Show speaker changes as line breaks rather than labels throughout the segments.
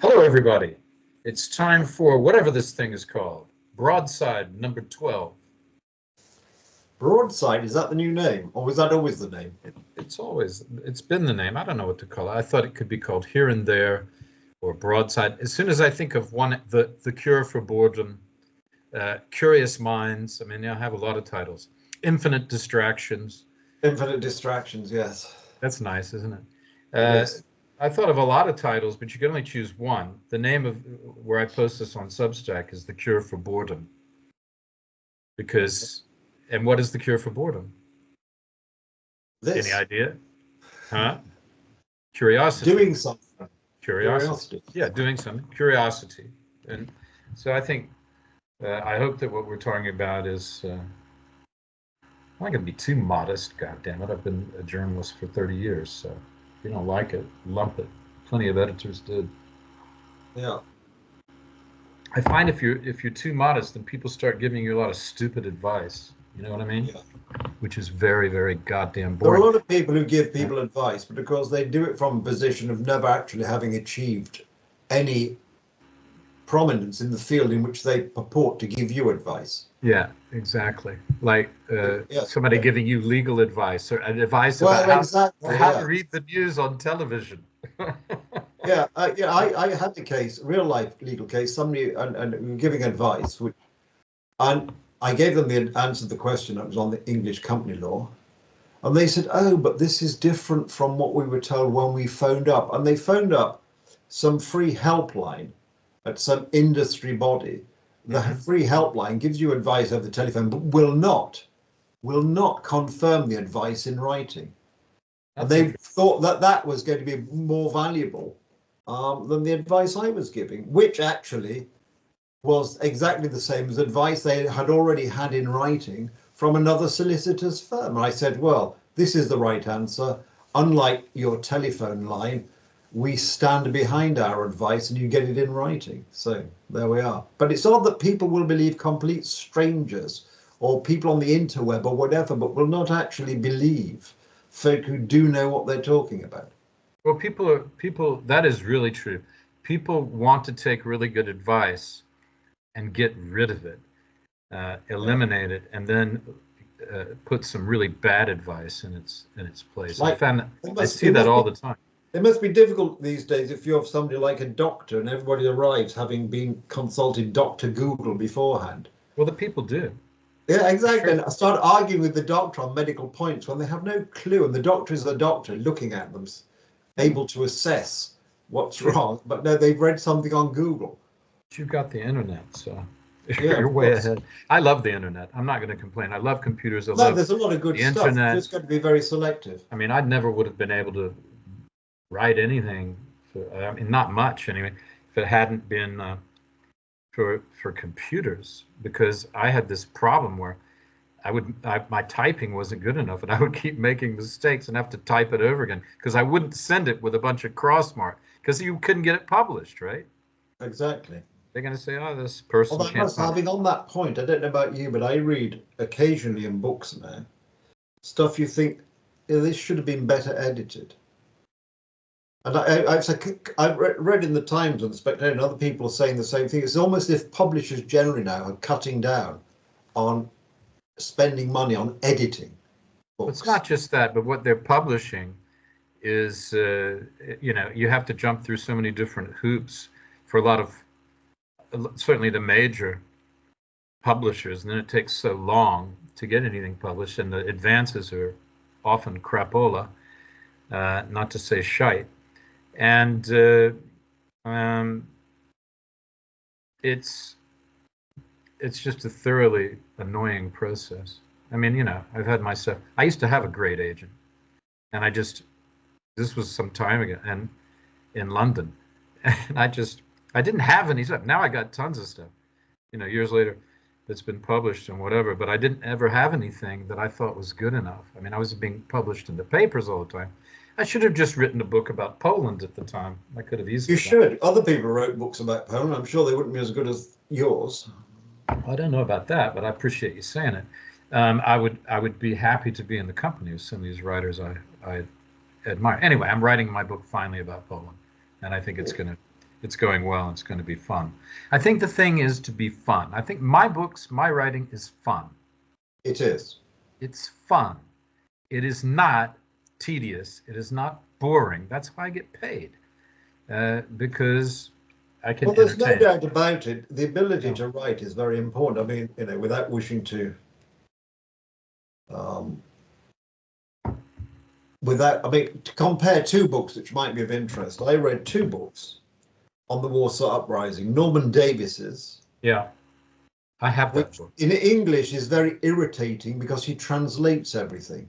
Hello, everybody. It's time for whatever this thing is called. Broadside number 12.
Broadside, is that the new name? Or was that always the name?
It's been the name. I don't know what to call it. I thought it could be called Here and There or Broadside. As soon as I think of one, the Cure for Boredom, Curious Minds, I mean, I have a lot of titles. Infinite Distractions.
Infinite Distractions, yes.
That's nice, isn't it?
Yes.
I thought of a lot of titles, but you can only choose one. The name of where I post this on Substack is The Cure for Boredom. And what is the cure for boredom?
This.
Any idea? Huh? Curiosity.
Doing something.
Curiosity. Yeah, doing something. Curiosity. And so I think, I hope that what we're talking about is, I'm not going to be too modest, God damn it. I've been a journalist for 30 years, so if you don't like it, lump it. Plenty of editors did.
Yeah.
I find if you're too modest, then people start giving you a lot of stupid advice. You know what I mean?
Yeah.
Which is very, very goddamn boring.
There are a lot of people who give people advice, but of course they do it from a position of never actually having achieved any prominence in the field in which they purport to give you advice.
Yeah, exactly. Like somebody giving you legal advice or advice about how to read the news on television.
I had a case, real life legal case, somebody and giving advice, and I gave them the answer to the question that was on the English company law, and they said, "Oh, but this is different from what we were told when we phoned up." And they phoned up some free helpline at some industry body. The free helpline gives you advice over the telephone, but will not confirm the advice in writing. And they thought that was going to be more valuable than the advice I was giving, which actually was exactly the same as advice they had already had in writing from another solicitor's firm. And I said, well, this is the right answer. Unlike your telephone line, we stand behind our advice and you get it in writing. So there we are. But it's odd that people will believe complete strangers or people on the interweb or whatever, but will not actually believe folk who do know what they're talking about.
Well, people, that is really true. People want to take really good advice and get rid of it, eliminate it, and then put some really bad advice in its place. I see that all the time.
It must be difficult these days if you have somebody like a doctor and everybody arrives having been consulted Dr. Google beforehand.
Well, the people do.
Yeah, exactly. Sure. And I start arguing with the doctor on medical points when they have no clue, and the doctor is the doctor looking at them, able to assess what's wrong. But no, they've read something on Google.
You've got the internet, so you're way ahead. I love the internet. I'm not going to complain. I love computers.
There's a lot of good stuff. Internet. It's got to be very selective.
I mean, I never would have been able to write anything. I mean, not much anyway, if it hadn't been for computers, because I had this problem where my typing wasn't good enough, and I would keep making mistakes and have to type it over again because I wouldn't send it with a bunch of cross marks because you couldn't get it published, right?
Exactly.
They're going to say, "Oh, this person."
Although I must, having on that point, I don't know about you, but I read occasionally in books now stuff you think this should have been better edited. And I've read in the Times and the Spectator and other people saying the same thing. It's almost as if publishers generally now are cutting down on spending money on editing books.
It's not just that, but what they're publishing is, you have to jump through so many different hoops for a lot of, certainly the major publishers, and then it takes so long to get anything published, and the advances are often crapola, not to say shite. And it's just a thoroughly annoying process. I mean, I've had myself. I used to have a great agent, and this was some time ago, and in London, and I didn't have any stuff. Now I got tons of stuff, years later, that's been published and whatever. But I didn't ever have anything that I thought was good enough. I mean, I was being published in the papers all the time. I should have just written a book about Poland at the time. I could have easily.
You should. Other people wrote books about Poland. I'm sure they wouldn't be as good as yours.
I don't know about that, but I appreciate you saying it. I would be happy to be in the company of some of these writers I admire. Anyway, I'm writing my book finally about Poland, and I think it's going to it's going well. It's going to be fun. I think the thing is to be fun. I think my books, my writing is fun.
It is.
It's fun. It is not tedious. It is not boring. That's why I get paid, because I can
Well, there's no
entertain.
doubt about it. The ability
Yeah.
to write is very important. I mean, you know, without wishing to, um, I mean, to compare two books which might be of interest, I read two books on the Warsaw Uprising, Norman Davis's,
Yeah, I have that
which
book.
in English is very irritating because he translates everything.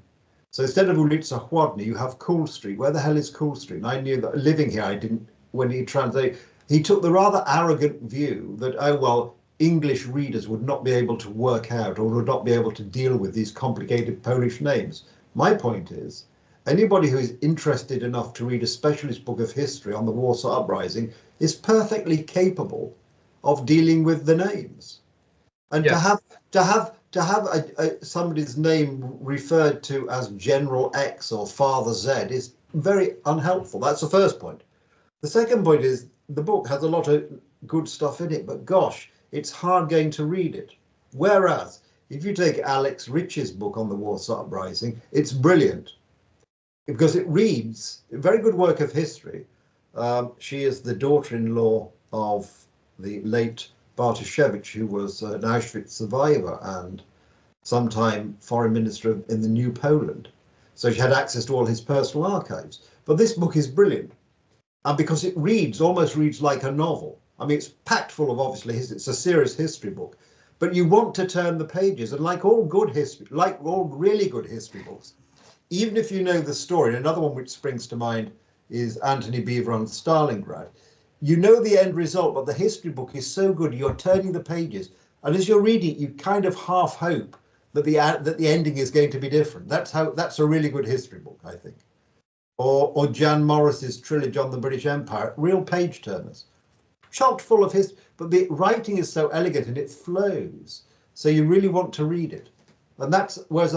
So instead of Ulica Chłodna, you have Cool Street. Where the hell is Cool Street? And I knew that living here, I didn't, when he translated, he took the rather arrogant view that, oh, well, English readers would not be able to work out or would not be able to deal with these complicated Polish names. My point is, anybody who is interested enough to read a specialist book of history on the Warsaw Uprising is perfectly capable of dealing with the names. And
Yes.
to have somebody's name referred to as General X or Father Z is very unhelpful. That's the first point. The second point is the book has a lot of good stuff in it, but gosh, it's hard going to read it. Whereas if you take Alex Rich's book on the Warsaw Uprising, it's brilliant because it reads a very good work of history. She is the daughter-in-law of the late Bartoszewicz, who was an Auschwitz survivor and sometime foreign minister in the New Poland. So she had access to all his personal archives. But this book is brilliant. And because it almost reads like a novel. I mean, it's packed full of, obviously, it's a serious history book. But you want to turn the pages. And like all good history, like all really good history books, even if you know the story, another one which springs to mind is Anthony Beevor on Stalingrad. You know the end result, but the history book is so good, you're turning the pages. And as you're reading, you kind of half hope that the ending is going to be different. That's a really good history book, I think. Or Jan Morris's trilogy on the British Empire, real page turners, chock full of history. But the writing is so elegant and it flows, so you really want to read it. And that's whereas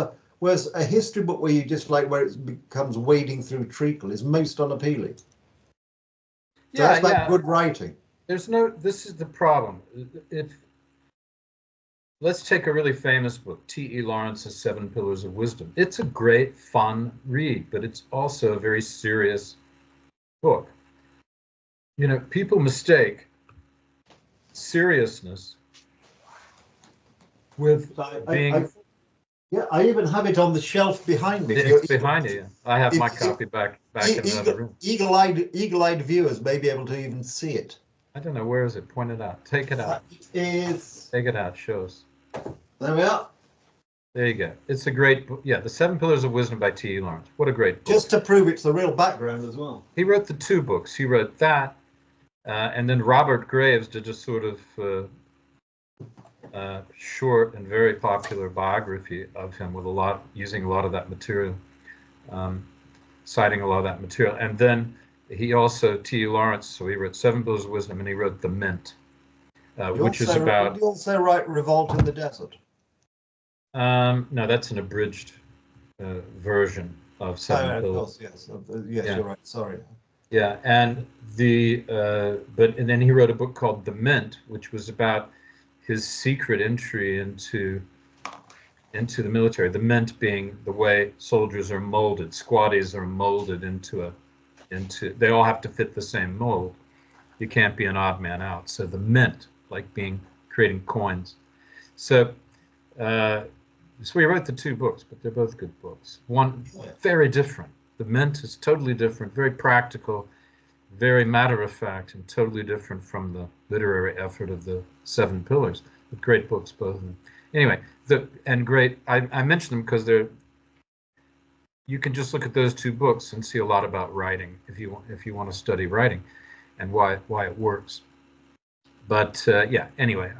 a history book where you just like where it becomes wading through treacle is most unappealing. So
Yeah,
that's like
yeah.
good writing.
This is the problem. If Let's take a really famous book, T.E. Lawrence's Seven Pillars of Wisdom. It's a great, fun read, but it's also a very serious book. You know, people mistake seriousness with being.
I even have it on the shelf behind me.
It's behind you. I have my
If
copy back in another room.
eagle-eyed viewers may be able to even see it.
I don't know, where is it? Point it out. Take it out. Take it out. Show us.
There we are.
There you go. It's a great book. Yeah, The Seven Pillars of Wisdom by T.E. Lawrence. What a great book.
Just to prove it's the real background as well.
He wrote the two books. He wrote that, and then Robert Graves did a sort of short and very popular biography of him with using a lot of that material, citing a lot of that material. And then he also, T.E. Lawrence, so he wrote Seven Pillars of Wisdom, and he wrote The Mint, which is about...
Did you also write Revolt in the Desert?
No, that's an abridged version of Seven Pillars.
Yes, yeah. You're right. Sorry.
Yeah, and and then he wrote a book called The Mint, which was about his secret entry into the military. The mint being the way soldiers are molded, squaddies are molded into they all have to fit the same mold. You can't be an odd man out. So the mint, like creating coins. So we wrote the two books, but they're both good books. One very different. The Mint is totally different, very practical, very matter of fact, and totally different from the literary effort of the Seven Pillars. But great books, both of them. Anyway, I mention them because you can just look at those two books and see a lot about writing if you want to study writing and why it works. But anyway,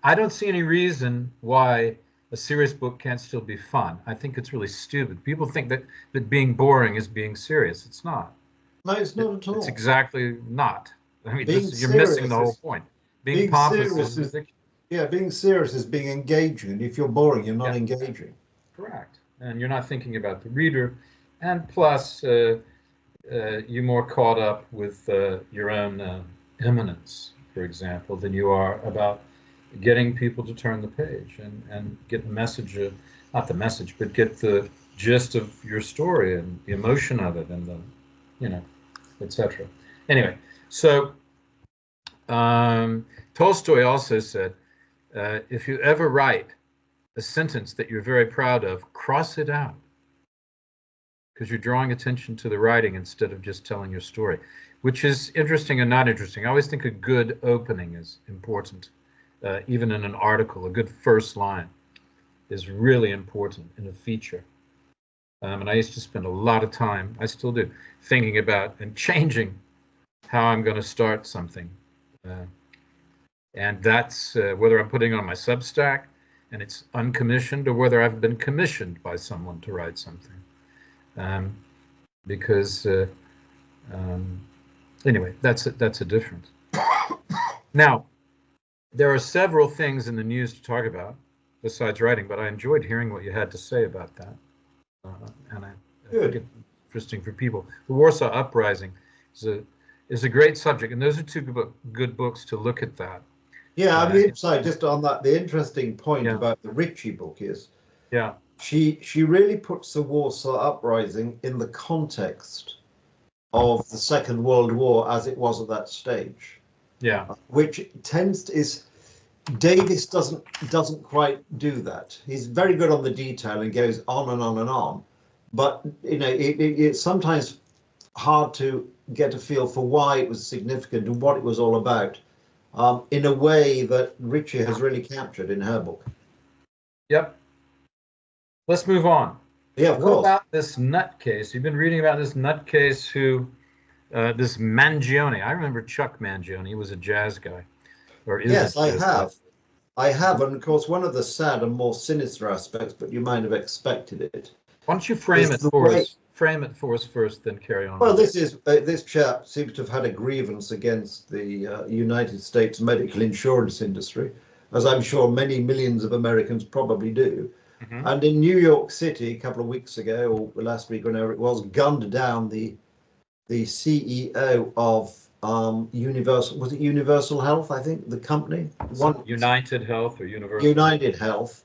I don't see any reason why a serious book can't still be fun. I think it's really stupid. People think that being boring is being serious. It's not.
No, it's not at all.
It's exactly not. I mean, you're missing the whole point. Being pompous is ridiculous.
Yeah, being serious is being engaging. If you're boring, you're not engaging.
Correct. And you're not thinking about the reader. And plus, you more caught up with your own imminence, for example, than you are about getting people to turn the page and get the message, not the message, but get the gist of your story and the emotion of it and the, you know, etc. Anyway, so Tolstoy also said, if you ever write a sentence that you're very proud of, cross it out, because you're drawing attention to the writing instead of just telling your story, which is interesting and not interesting. I always think a good opening is important, even in an article. A good first line is really important in a feature. And I used to spend a lot of time, I still do, thinking about and changing how I'm going to start something. And that's whether I'm putting on my Substack and it's uncommissioned, or whether I've been commissioned by someone to write something. Because anyway, that's a difference. Now, there are several things in the news to talk about besides writing, but I enjoyed hearing what you had to say about that. And I think it's interesting for people. The Warsaw Uprising is a great subject, and those are two good books to look at that.
Yeah, I mean, so just on that, the interesting point about the Ritchie book is, she really puts the Warsaw Uprising in the context of the Second World War as it was at that stage.
Yeah,
which Davis doesn't quite do that. He's very good on the detail and goes on and on and on, but you know, it's sometimes hard to get a feel for why it was significant and what it was all about, in a way that Ritchie has really captured in her book.
Yep. Let's move on.
Yeah, of course.
What about this nutcase? You've been reading about this nutcase who, this Mangione. I remember Chuck Mangione. He was a jazz guy. Or is
yes, I have. I have, and of course, one of the sad and more sinister aspects, but you might have expected it.
Why don't you frame it for us? Frame it for us first, then carry on.
Well, this chap seems to have had a grievance against the United States medical insurance industry, as I'm sure many millions of Americans probably do. Mm-hmm. And in New York City, a couple of weeks ago, or last week, whenever it was, gunned down the CEO of Universal Health, I think, the company.
United Health or Universal?
United Health,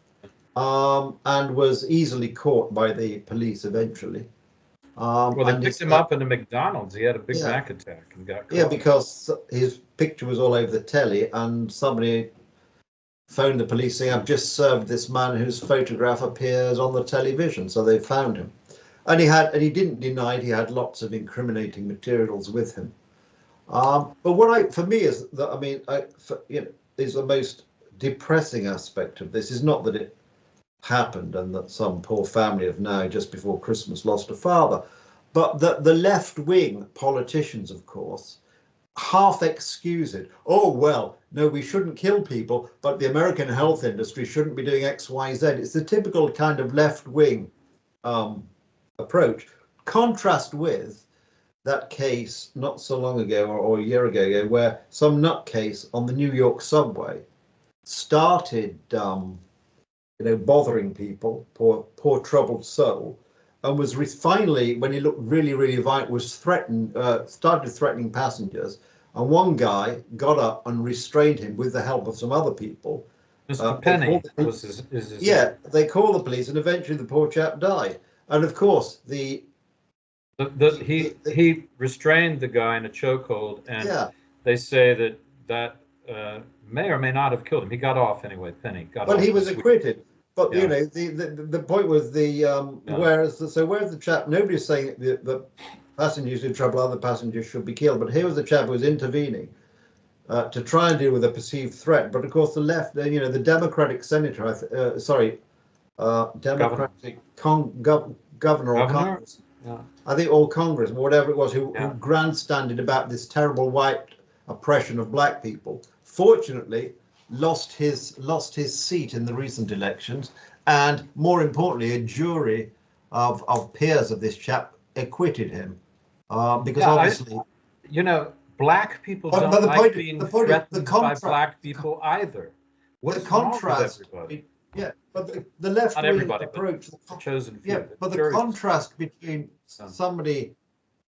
and was easily caught by the police eventually.
Well, they picked him up in a McDonald's. He had a Big Mac attack and got caught.
Yeah, because his picture was all over the telly, and somebody phoned the police saying, "I've just served this man whose photograph appears on the television." So they found him, and he didn't deny it. He had lots of incriminating materials with him. But for me is that, I mean, is the most depressing aspect of this is not that it happened and that some poor family have now just before Christmas lost a father, but that the left-wing politicians, of course, half excuse it. Oh, well, no, we shouldn't kill people, but the American health industry shouldn't be doing X, Y, Z. It's the typical kind of left-wing approach. Contrast with that case not so long ago or a year ago where some nutcase on the New York subway started bothering people, poor troubled soul, and was finally, when he looked really, really violent, was started threatening passengers, and one guy got up and restrained him with the help of some other people.
Mr. Penny was his
yeah, they called the police, and eventually the poor chap died. And of course, he
restrained the guy in a chokehold, and they say that may or may not have killed him. He got off anyway. Penny got off.
Well, he was acquitted. But the point was whereas the chap? Nobody's saying the passengers in trouble, other passengers should be killed. But here was the chap who was intervening to try and deal with a perceived threat. But of course, the left, the Democratic senator, Democratic governor or Congress, I think, or Congress, whatever it was, who grandstanded about this terrible white oppression of black people. Fortunately, lost his seat in the recent elections, and more importantly, a jury of peers of this chap acquitted him, because obviously,
black people don't like being threatened by black people either.
What's the contrast? But the left-wing approach,
but the chosen few.
Yeah, but the contrast between somebody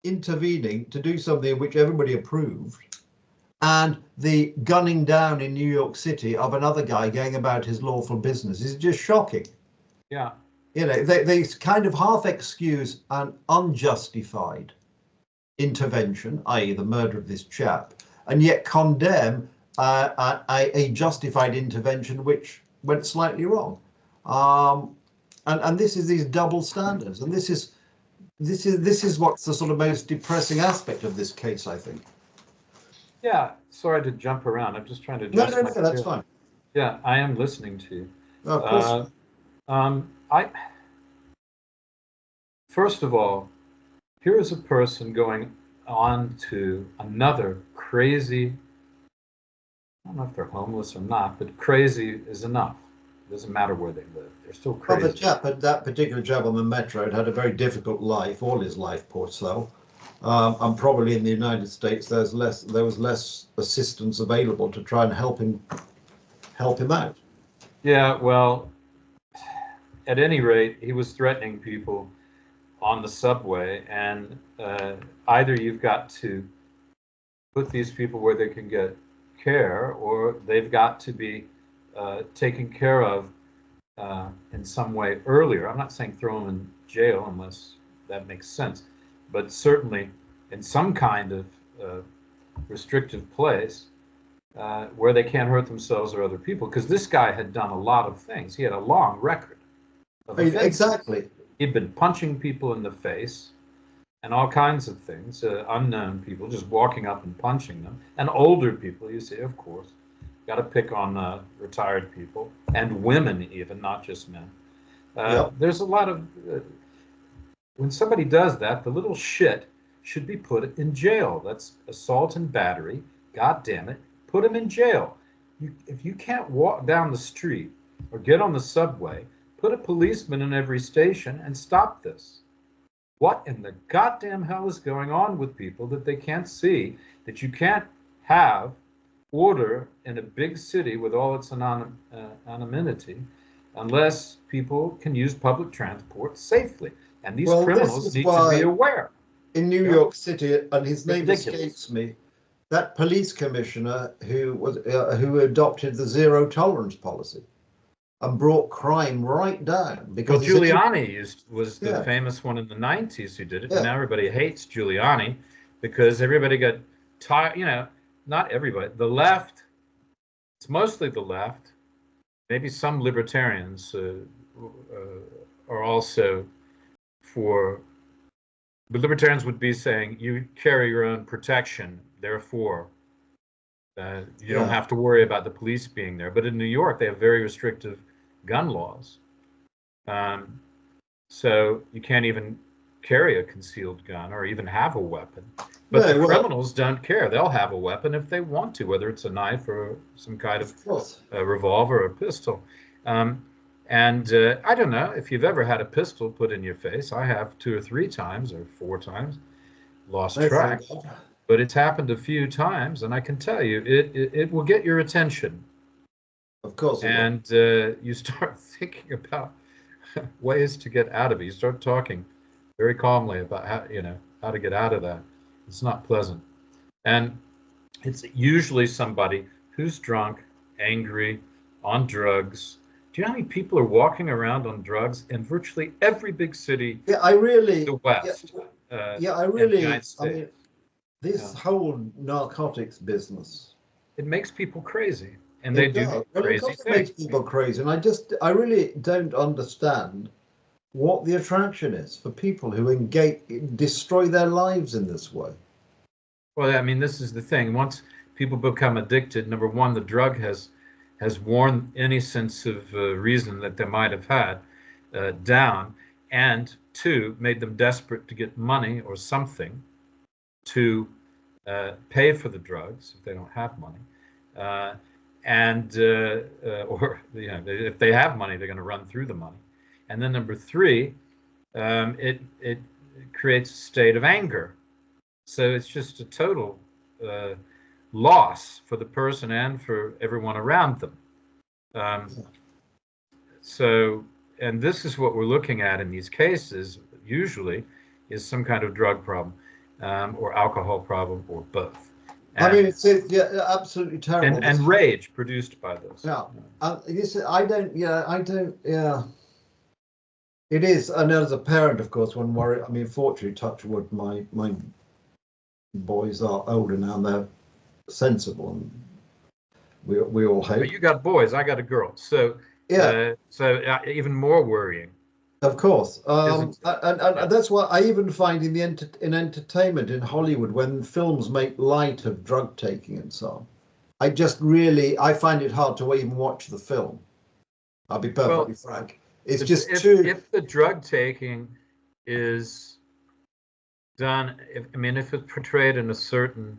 intervening to do something which everybody approved, and the gunning down in New York City of another guy going about his lawful business is just shocking.
Yeah.
You know, they kind of half excuse an unjustified intervention, i.e. the murder of this chap, and yet condemn a justified intervention which went slightly wrong. And this is these double standards, and this is what's the sort of most depressing aspect of this case, I think.
Yeah. Sorry to jump around. I'm just trying to
No,
adjust
no, no, that's fine.
Yeah, I am listening to you.
Of course.
I first of all, here is a person going on to another crazy. I don't know if they're homeless or not, but crazy is enough. It doesn't matter where they live; they're still
Well,
crazy.
that particular chap on the metro had a very difficult life, all his life, poor soul. And probably in the United States, there was less assistance available to try and help him out.
Yeah, well, at any rate, he was threatening people on the subway, and either you've got to put these people where they can get care, or they've got to be taken care of in some way earlier. I'm not saying throw them in jail unless that makes sense, but certainly in some kind of restrictive place where they can't hurt themselves or other people. Because this guy had done a lot of things. He had a long record of offenses.
Exactly.
He'd been punching people in the face and all kinds of things, unknown people, just walking up and punching them, and older people, you see, of course. Got to pick on retired people and women, even, not just men.
Yep.
There's a lot of when somebody does that, the little shit should be put in jail. That's assault and battery. God damn it, put him in jail. If you can't walk down the street or get on the subway, put a policeman in every station and stop this. What in the goddamn hell is going on with people that they can't see that you can't have order in a big city with all its anonymity unless people can use public transport safely? And these criminals need to be aware.
In New York City, and his name escapes me, that police commissioner who adopted the zero tolerance policy and brought crime right down. Because
Giuliani was the famous one in the 90s who did it. And now everybody hates Giuliani because everybody got tired. You know, not everybody. The left, it's mostly the left. Maybe some libertarians are also for. But libertarians would be saying you carry your own protection, therefore you don't have to worry about the police being there. But in New York, they have very restrictive gun laws. So you can't even carry a concealed gun or even have a weapon. But the criminals don't care. They'll have a weapon if they want to, whether it's a knife or some kind of a revolver or a pistol. And I don't know if you've ever had a pistol put in your face. I have 2 or 3 times or 4 times, lost track. But it's happened a few times, and I can tell you, it will get your attention.
Of course.
And you start thinking about ways to get out of it. You start talking very calmly about how to get out of that. It's not pleasant. And it's usually somebody who's drunk, angry, on drugs. Do you know how many people are walking around on drugs in virtually every big city?
Yeah, I really.
The West.
I mean, this whole narcotics business.
It makes people crazy. And they do crazy things. It
makes people crazy. And I really don't understand what the attraction is for people who destroy their lives in this way.
Well, I mean, this is the thing. Once people become addicted, number one, the drug has worn any sense of reason that they might have had down, and 2, made them desperate to get money or something to pay for the drugs if they don't have money. Or if they have money, they're going to run through the money. And then number 3, it creates a state of anger. So it's just a total loss for the person and for everyone around them. And this is what we're looking at in these cases, usually, is some kind of drug problem. or alcohol problem, or both.
I mean, it's yeah, absolutely terrible.
And rage produced by this.
Yeah, you see, I don't. Yeah, I don't. Yeah, it is. And as a parent, of course, one worry. I mean, fortunately, touch wood, my boys are older now and they're sensible, and we all hope.
But you got boys, I got a girl, so
Yeah.
Even more worrying.
Of course,
Isn't it?
and that's why I even find in in entertainment in Hollywood, when films make light of drug taking and so on, I find it hard to even watch the film. I'll be perfectly frank. It's just
if the drug taking is done, if it's portrayed in a certain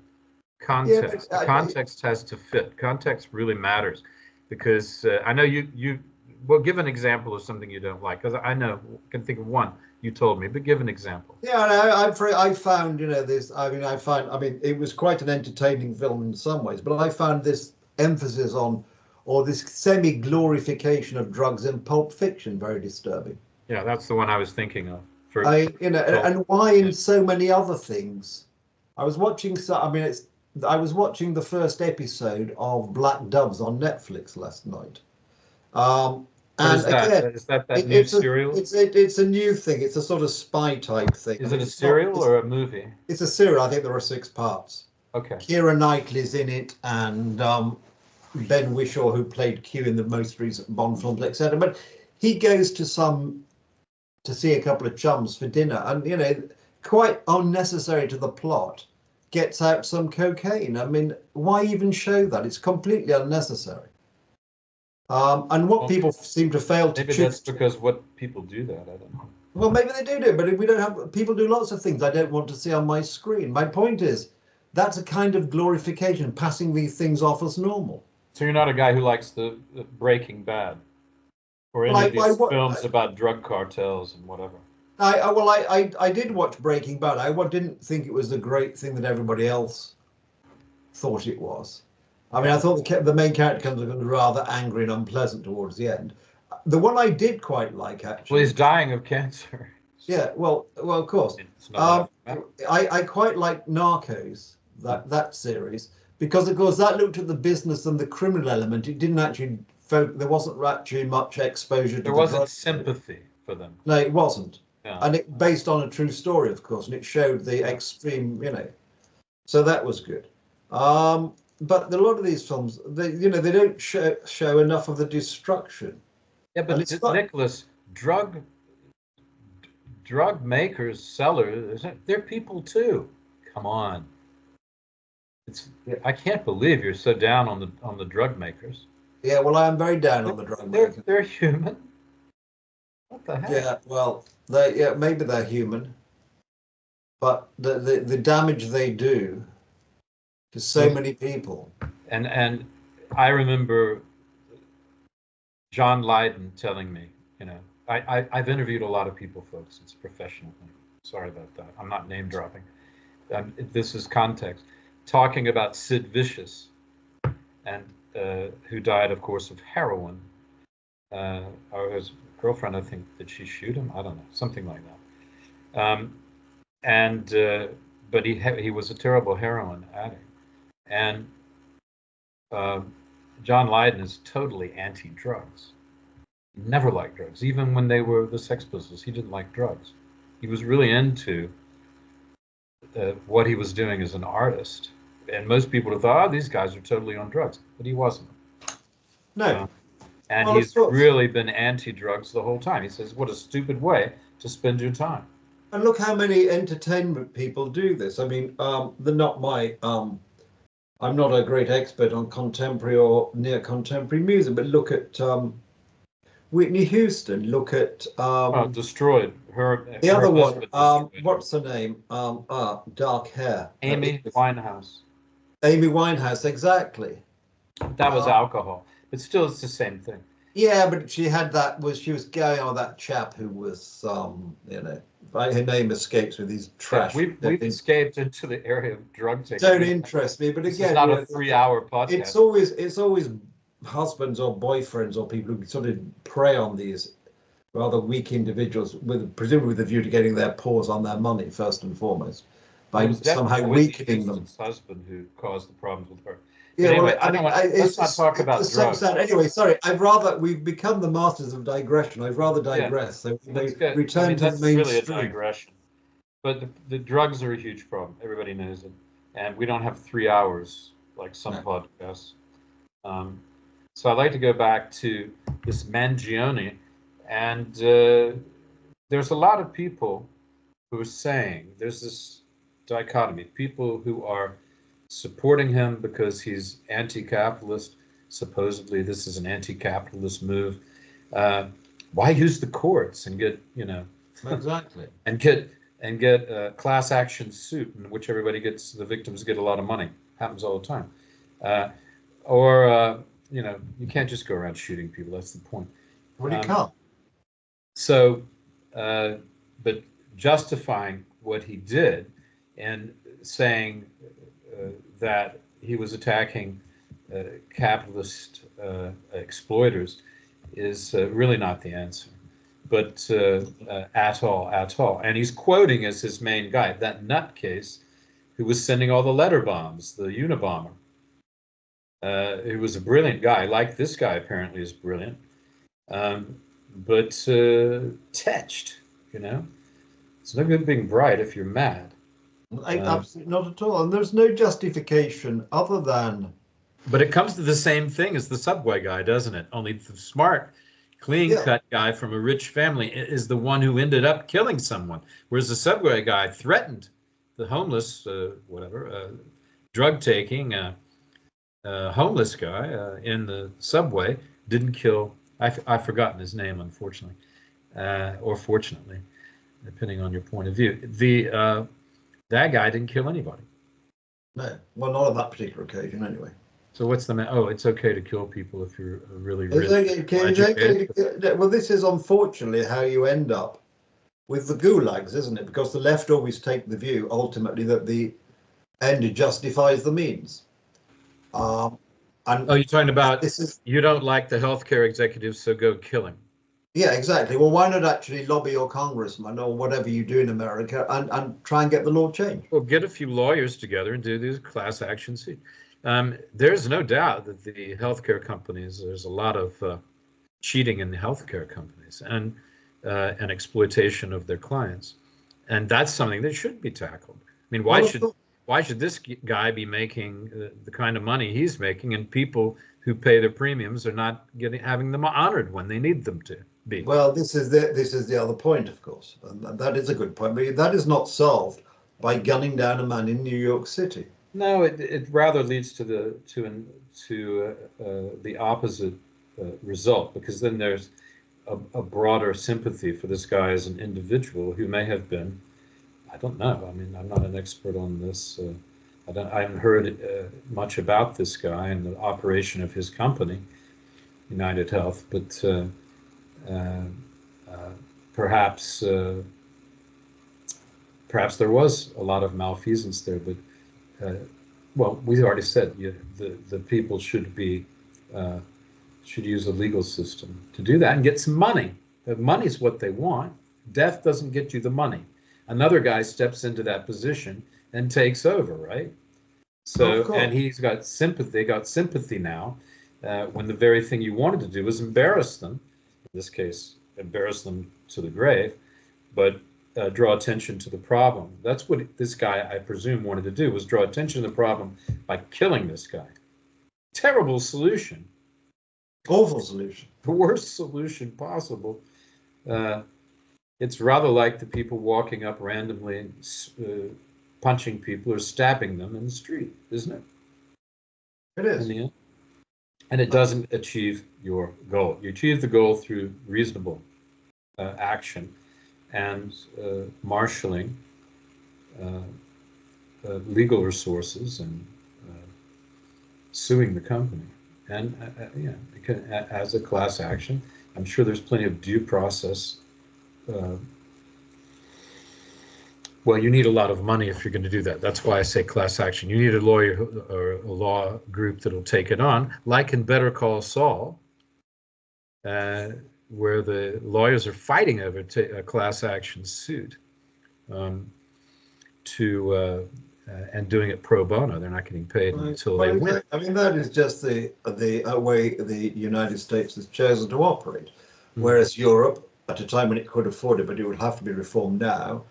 context, the context has to fit. Context really matters, because I know you well, give an example of something you don't like, because I know, can think of one you told me, but give an example.
Yeah, I found, this. I mean, it was quite an entertaining film in some ways, but I found this emphasis on, or this semi-glorification of drugs in Pulp Fiction very disturbing.
Yeah, that's the one I was thinking of.
And why in so many other things? I was watching. I was watching the first episode of Black Doves on Netflix last night.
What is that? Again, is that new serial?
It's a new thing. It's a sort of spy type thing.
Is it a serial or a movie?
It's a serial. I think there are 6 parts.
Okay.
Keira Knightley's in it, and Ben Whishaw, who played Q in the most recent Bond films, etc. But he goes to see a couple of chums for dinner, and quite unnecessary to the plot, gets out some cocaine. I mean, why even show that? It's completely unnecessary. And what people seem to fail to
maybe that's because what people do that, I don't know.
Well, maybe they do, but if we don't have, people do lots of things I don't want to see on my screen. My point is, that's a kind of glorification, passing these things off as normal.
So you're not a guy who likes the Breaking Bad, or any of these films about drug cartels and whatever.
I did watch Breaking Bad. I didn't think it was the great thing that everybody else thought it was. I mean, I thought the main character comes across rather angry and unpleasant towards the end. The one I did quite like, actually.
Well, he's dying of cancer.
Yeah, well, of course. I quite like Narcos, that series, because of course that looked at the business and the criminal element. It didn't actually there wasn't actually much exposure to
there wasn't sympathy for them.
No, it wasn't.
Yeah.
And it based on a true story, of course, and it showed the extreme, so that was good. But a lot of these films, they don't show enough of the destruction.
Yeah, but Nicholas, drug makers, sellers, they're people too. Come on. I can't believe you're so down on the drug makers.
Yeah, well, I am very down on the drug makers.
They're human. What the heck?
Yeah, well, maybe they're human, but the damage they do to so many people.
And I remember John Lydon telling me, I've interviewed a lot of people, folks. It's a professional thing. Sorry about that. I'm not name dropping. This is context. Talking about Sid Vicious, and who died, of course, of heroin. Or his girlfriend, I think, did she shoot him? I don't know, something like that. But he was a terrible heroin addict, and John Lydon is totally anti-drugs. He never liked drugs, even when they were the Sex Pistols. He didn't like drugs. He was really into what he was doing as an artist, and most people have thought, these guys are totally on drugs, but he wasn't.
No.
And he's really been anti-drugs the whole time. He says, what a stupid way to spend your time.
And look how many entertainment people do this. I mean, they're not my... I'm not a great expert on contemporary or near contemporary music, but look at Whitney Houston. Look at
destroyed her.
The other one. What's her name? Dark hair.
Amy Winehouse.
Amy Winehouse, exactly.
That was alcohol, but still, it's the same thing.
Yeah, but she had she was going on that chap who was, her name escapes with these trash.
Yeah, we've escaped into the area of drug taking.
Don't interest me, but again,
it's not a 3-hour podcast.
It's always husbands or boyfriends or people who sort of prey on these rather weak individuals, presumably with a view to getting their paws on their money first and foremost.
It
by
was
somehow
definitely Whitney
weakening them.
Houston's husband who caused the problems with her. But
Yeah, well,
anyway, I don't want. Let's not talk about
it's so
drugs.
sad. Anyway, sorry. We've become the masters of digression. I'd rather
Yeah,
digress. So
let's
they
get. I
return
mean,
to the
that's really a
mainstream.
digression. But the drugs are a huge problem. Everybody knows it, and we don't have 3 hours like some
No.
podcasts. Um, so I'd like to go back to this Mangione, and there's a lot of people who are saying there's this dichotomy: people who are supporting him because he's anti-capitalist. Supposedly, this is an anti-capitalist move. Uh, why use the courts and get
Exactly.
and get a class action suit in which everybody gets the victims get a lot of money? Happens all the time. Uh, or you can't just go around shooting people. That's the point.
Well, you
Um,
can't.
so, but justifying what he did and saying that he was attacking capitalist exploiters is really not the answer, but at all, at all. And he's quoting as his main guy, that nutcase who was sending all the letter bombs, the Unabomber. He was a brilliant guy, like this guy apparently is brilliant, but tetched, you know. It's no good being bright if you're mad.
Absolutely not at all. And there's no justification other than.
But it comes to the same thing as the subway guy, doesn't it? Only the smart, clean-cut guy from a rich family is the one who ended up killing someone, whereas the subway guy threatened the homeless, drug-taking, homeless guy in the subway, didn't kill. I've forgotten his name, unfortunately, or fortunately, depending on your point of view. That guy didn't kill anybody.
No, well, not on that particular occasion, anyway.
So what's the oh? It's okay to kill people if you're really rich.
Well, this is unfortunately how you end up with the gulags, isn't it? Because the left always take the view, ultimately, that the end justifies the means. And
you're talking about this is you don't like the healthcare executives, so go kill him.
Yeah, exactly. Well, why not actually lobby your congressman or whatever you do in America and try and get the law changed?
Well, get a few lawyers together and do these class action suits. There's no doubt that the healthcare companies, there's a lot of cheating in the healthcare companies and exploitation of their clients, and that's something that should be tackled. I mean, why should this guy be making the kind of money he's making, and people who pay their premiums are not having them honored when they need them to be?
Well, this is the other point, of course, and that is a good point, but that is not solved by gunning down a man in New York City.
No, it rather leads to the opposite result, because then there's a broader sympathy for this guy as an individual who may have been, I don't know. I mean, I'm not an expert on this. I haven't heard much about this guy and the operation of his company, United Health, but perhaps there was a lot of malfeasance there. But well, we already said the people should use a legal system to do that and get some money. Money is what they want. Death doesn't get you the money. Another guy steps into that position and takes over, right? So, and he's got sympathy now, when the very thing you wanted to do was embarrass them, in this case, embarrass them to the grave, but draw attention to the problem. That's what this guy, I presume, wanted to do, was draw attention to the problem by killing this guy. Terrible solution.
Awful solution.
The worst solution possible. It's rather like the people walking up randomly and punching people or stabbing them in the street, isn't it?
It is.
And it doesn't achieve your goal. You achieve the goal through reasonable action and marshaling legal resources and suing the company. And as a class action, I'm sure there's plenty of due process. Well, you need a lot of money if you're going to do that. That's why I say class action. You need a lawyer or a law group that'll take it on, like in Better Call Saul, where the lawyers are fighting over a class action suit. to and doing it pro bono. They're not getting paid until they win.
I mean, that is just the way the United States has chosen to operate. Whereas Europe, at a time when it could afford it, but it would have to be reformed now,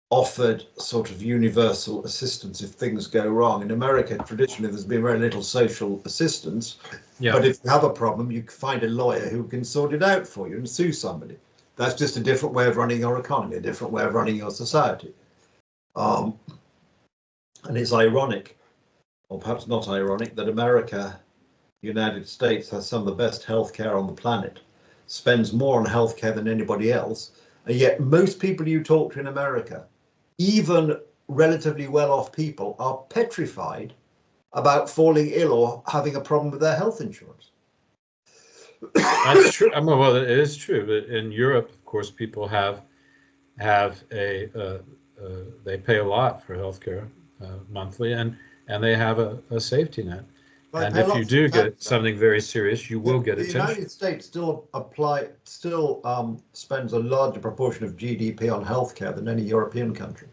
offered sort of universal assistance if things go wrong. In America, traditionally, there's been very little social assistance. Yeah. But if you have a problem, you can find a lawyer who can sort it out for you and sue somebody. That's just a different way of running your economy, a different way of running your society. And it's ironic, or perhaps not ironic, that America, United States, has some of the best healthcare on the planet, spends more on healthcare than anybody else, and yet most people you talk to in America, even relatively well-off people, are petrified about falling ill or having a problem with their health insurance.
That's true. I mean, well, it is true. But in Europe, of course, people have a they pay a lot for healthcare monthly, and they have a safety net. And if you do get something very serious, you will get attention.
The United States still spends a larger proportion of GDP on healthcare than any European country.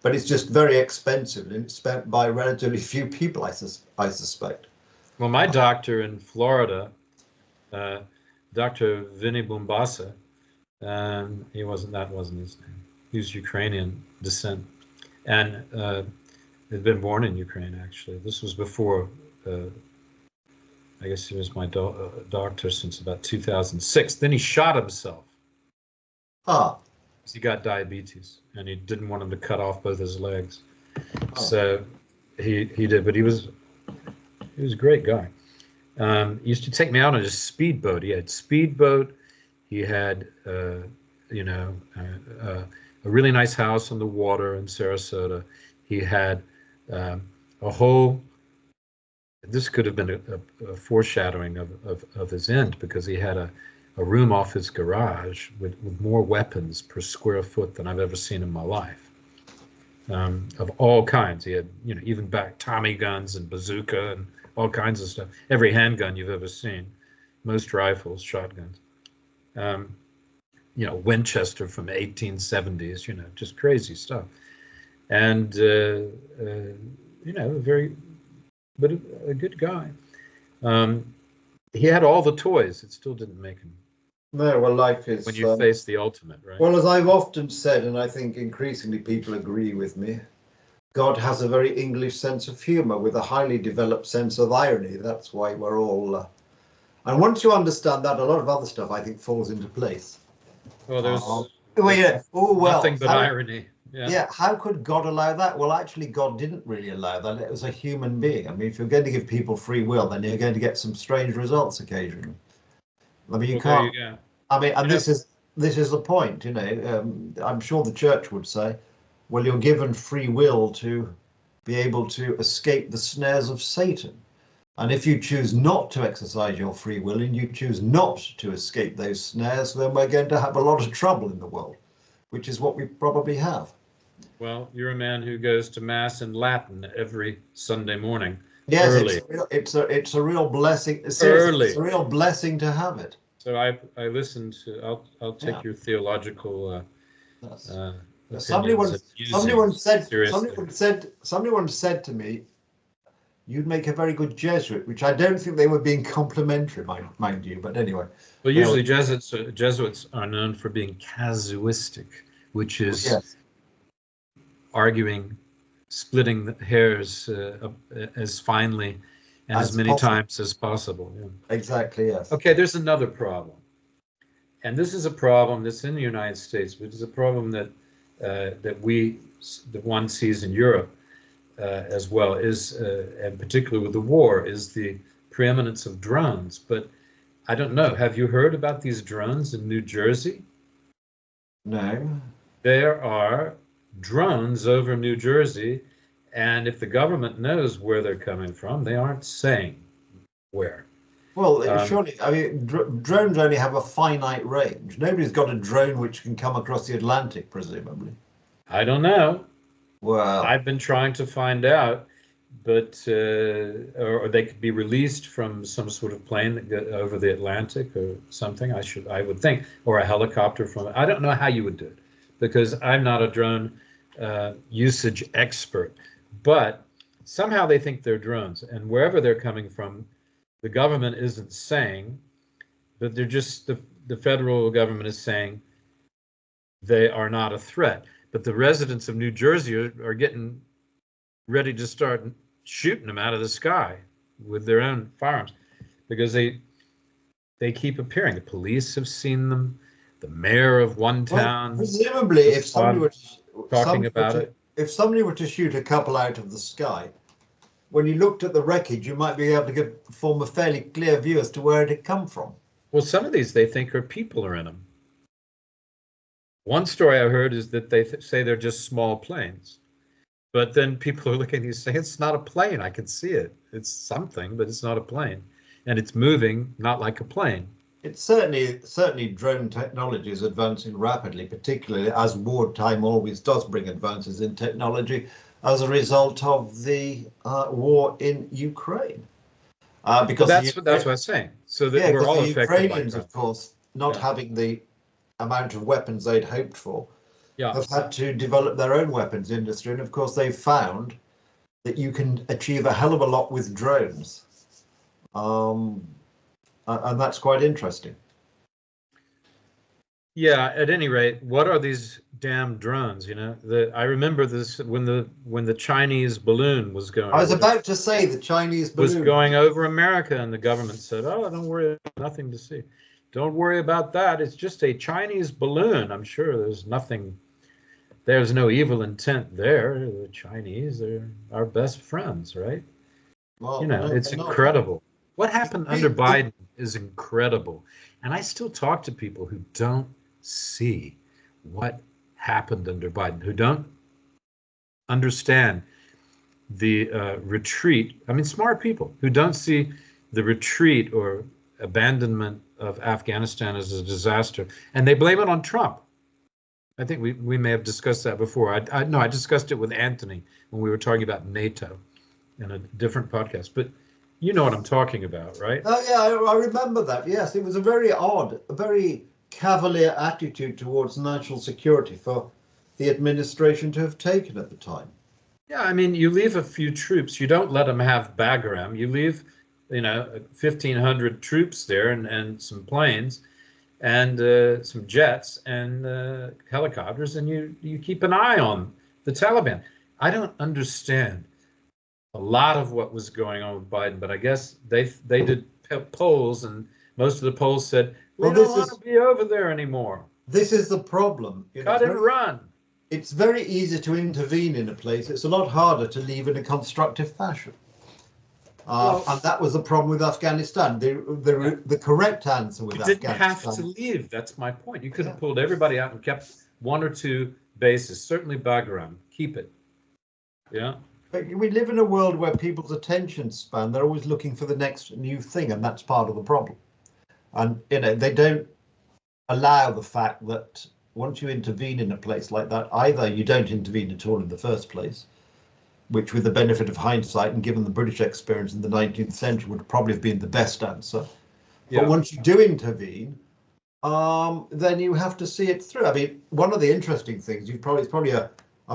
But it's just very expensive, and it's spent by relatively few people, I suspect.
Well, my doctor in Florida, Dr. Vinny Bumbasa, that wasn't his name. He was Ukrainian descent, and had been born in Ukraine, actually. This was before, I guess he was my doctor since about 2006. Then he shot himself. He got diabetes, and he didn't want him to cut off both his legs. So he did, but he was a great guy. He used to take me out on a speedboat. He had speedboat. He had, a really nice house on the water in Sarasota. He had a whole, this could have been a foreshadowing of his end, because he had a room off his garage with more weapons per square foot than I've ever seen in my life, of all kinds. He had, even back Tommy guns and bazooka and all kinds of stuff. Every handgun you've ever seen, most rifles, shotguns, Winchester from 1870s, just crazy stuff. And, but a good guy. He had all the toys. It still didn't make him.
No, well, life is...
When you face the ultimate, right?
Well, as I've often said, and I think increasingly people agree with me, God has a very English sense of humor with a highly developed sense of irony. That's why we're all... and once you understand that, a lot of other stuff, I think, falls into place.
Well, there's
nothing
but irony.
Yeah, how could God allow that? Well, actually, God didn't really allow that. It was a human being. I mean, if you're going to give people free will, then you're going to get some strange results occasionally. I mean, you can't. I mean, and this is the point. I'm sure the church would say, well, you're given free will to be able to escape the snares of Satan. And if you choose not to exercise your free will and you choose not to escape those snares, then we're going to have a lot of trouble in the world, which is what we probably have.
Well, you're a man who goes to Mass in Latin every Sunday morning.
Yes,
early.
It's a real blessing.
Early.
It's a real blessing to have it.
So I listened to. I'll take your theological.
Someone said to me, "You'd make a very good Jesuit," which I don't think they were being complimentary, mind you. But anyway.
Well, usually Jesuits are known for being casuistic, which is arguing, splitting the hairs as finely and as many times as possible. Yeah.
Exactly, yes.
Okay, there's another problem. And this is a problem that's in the United States, but it's a problem that one sees in Europe as well, and particularly with the war, is the preeminence of drones. But I don't know, have you heard about these drones in New Jersey?
No.
There are drones over New Jersey, and if the government knows where they're coming from, they aren't saying where.
Well, surely, I mean, drones only have a finite range. Nobody's got a drone which can come across the Atlantic, presumably.
I don't know.
Well,
I've been trying to find out, but or they could be released from some sort of plane over the Atlantic or something. I would think, or a helicopter from. I don't know how you would do it, because I'm not a drone usage expert, but somehow they think they're drones, and wherever they're coming from, the government isn't saying, but they're just the federal government is saying they are not a threat. But the residents of New Jersey are getting ready to start shooting them out of the sky with their own firearms because they keep appearing. The police have seen them. The mayor of one town,
presumably, if somebody were
talking about it.
If somebody were to shoot a couple out of the sky, when you looked at the wreckage, you might be able to form a fairly clear view as to where it had come from.
Well, some of these they think are people are in them. One story I heard is that they say they're just small planes. But then people are looking at you saying, it's not a plane. I can see it. It's something, but it's not a plane. And it's moving, not like a plane.
It's certainly drone technology is advancing rapidly, particularly as wartime always does bring advances in technology as a result of the war in Ukraine. Because
that's what I was saying. So that we're all
the
affected
Ukrainians,
by
of course, not having the amount of weapons they'd hoped for, have had to develop their own weapons industry. And of course, they've found that you can achieve a hell of a lot with drones. And that's quite interesting.
Yeah, at any rate, what are these damn drones? You know, I remember this when the Chinese balloon was going.
I was about to say the Chinese balloon
was going over America, and the government said, "Oh, don't worry, nothing to see. Don't worry about that. It's just a Chinese balloon. I'm sure there's nothing. There's no evil intent there. The Chinese are our best friends, right?
Well,
you know, it's incredible. What happened under Biden is incredible. And I still talk to people who don't see what happened under Biden, who don't understand the retreat. I mean, smart people who don't see the retreat or abandonment of Afghanistan as a disaster. And they blame it on Trump. I think we may have discussed that before. I discussed it with Anthony when we were talking about NATO in a different podcast. But you know what I'm talking about, right?
Oh, yeah, I remember that. Yes, it was a very odd, a very cavalier attitude towards national security for the administration to have taken at the time.
Yeah, I mean, you leave a few troops. You don't let them have Bagram. You leave, 1,500 troops there and some planes and some jets and helicopters, and you keep an eye on the Taliban. I don't understand a lot of what was going on with Biden, but I guess they did polls, and most of the polls said, we don't want to be over there anymore.
This is the problem.
Cut and run.
It's very easy to intervene in a place. It's a lot harder to leave in a constructive fashion. And that was the problem with Afghanistan. The correct answer with Afghanistan.
You didn't have to leave. That's my point. You could have pulled everybody out and kept one or two bases. Certainly Bagram. Keep it. Yeah.
But we live in a world where people's attention span, they're always looking for the next new thing, and that's part of the problem. And they don't allow the fact that once you intervene in a place like that, either you don't intervene at all in the first place, which with the benefit of hindsight and given the British experience in the 19th century would probably have been the best answer. Yeah. But once you do intervene, then you have to see it through. I mean, one of the interesting things, it's probably a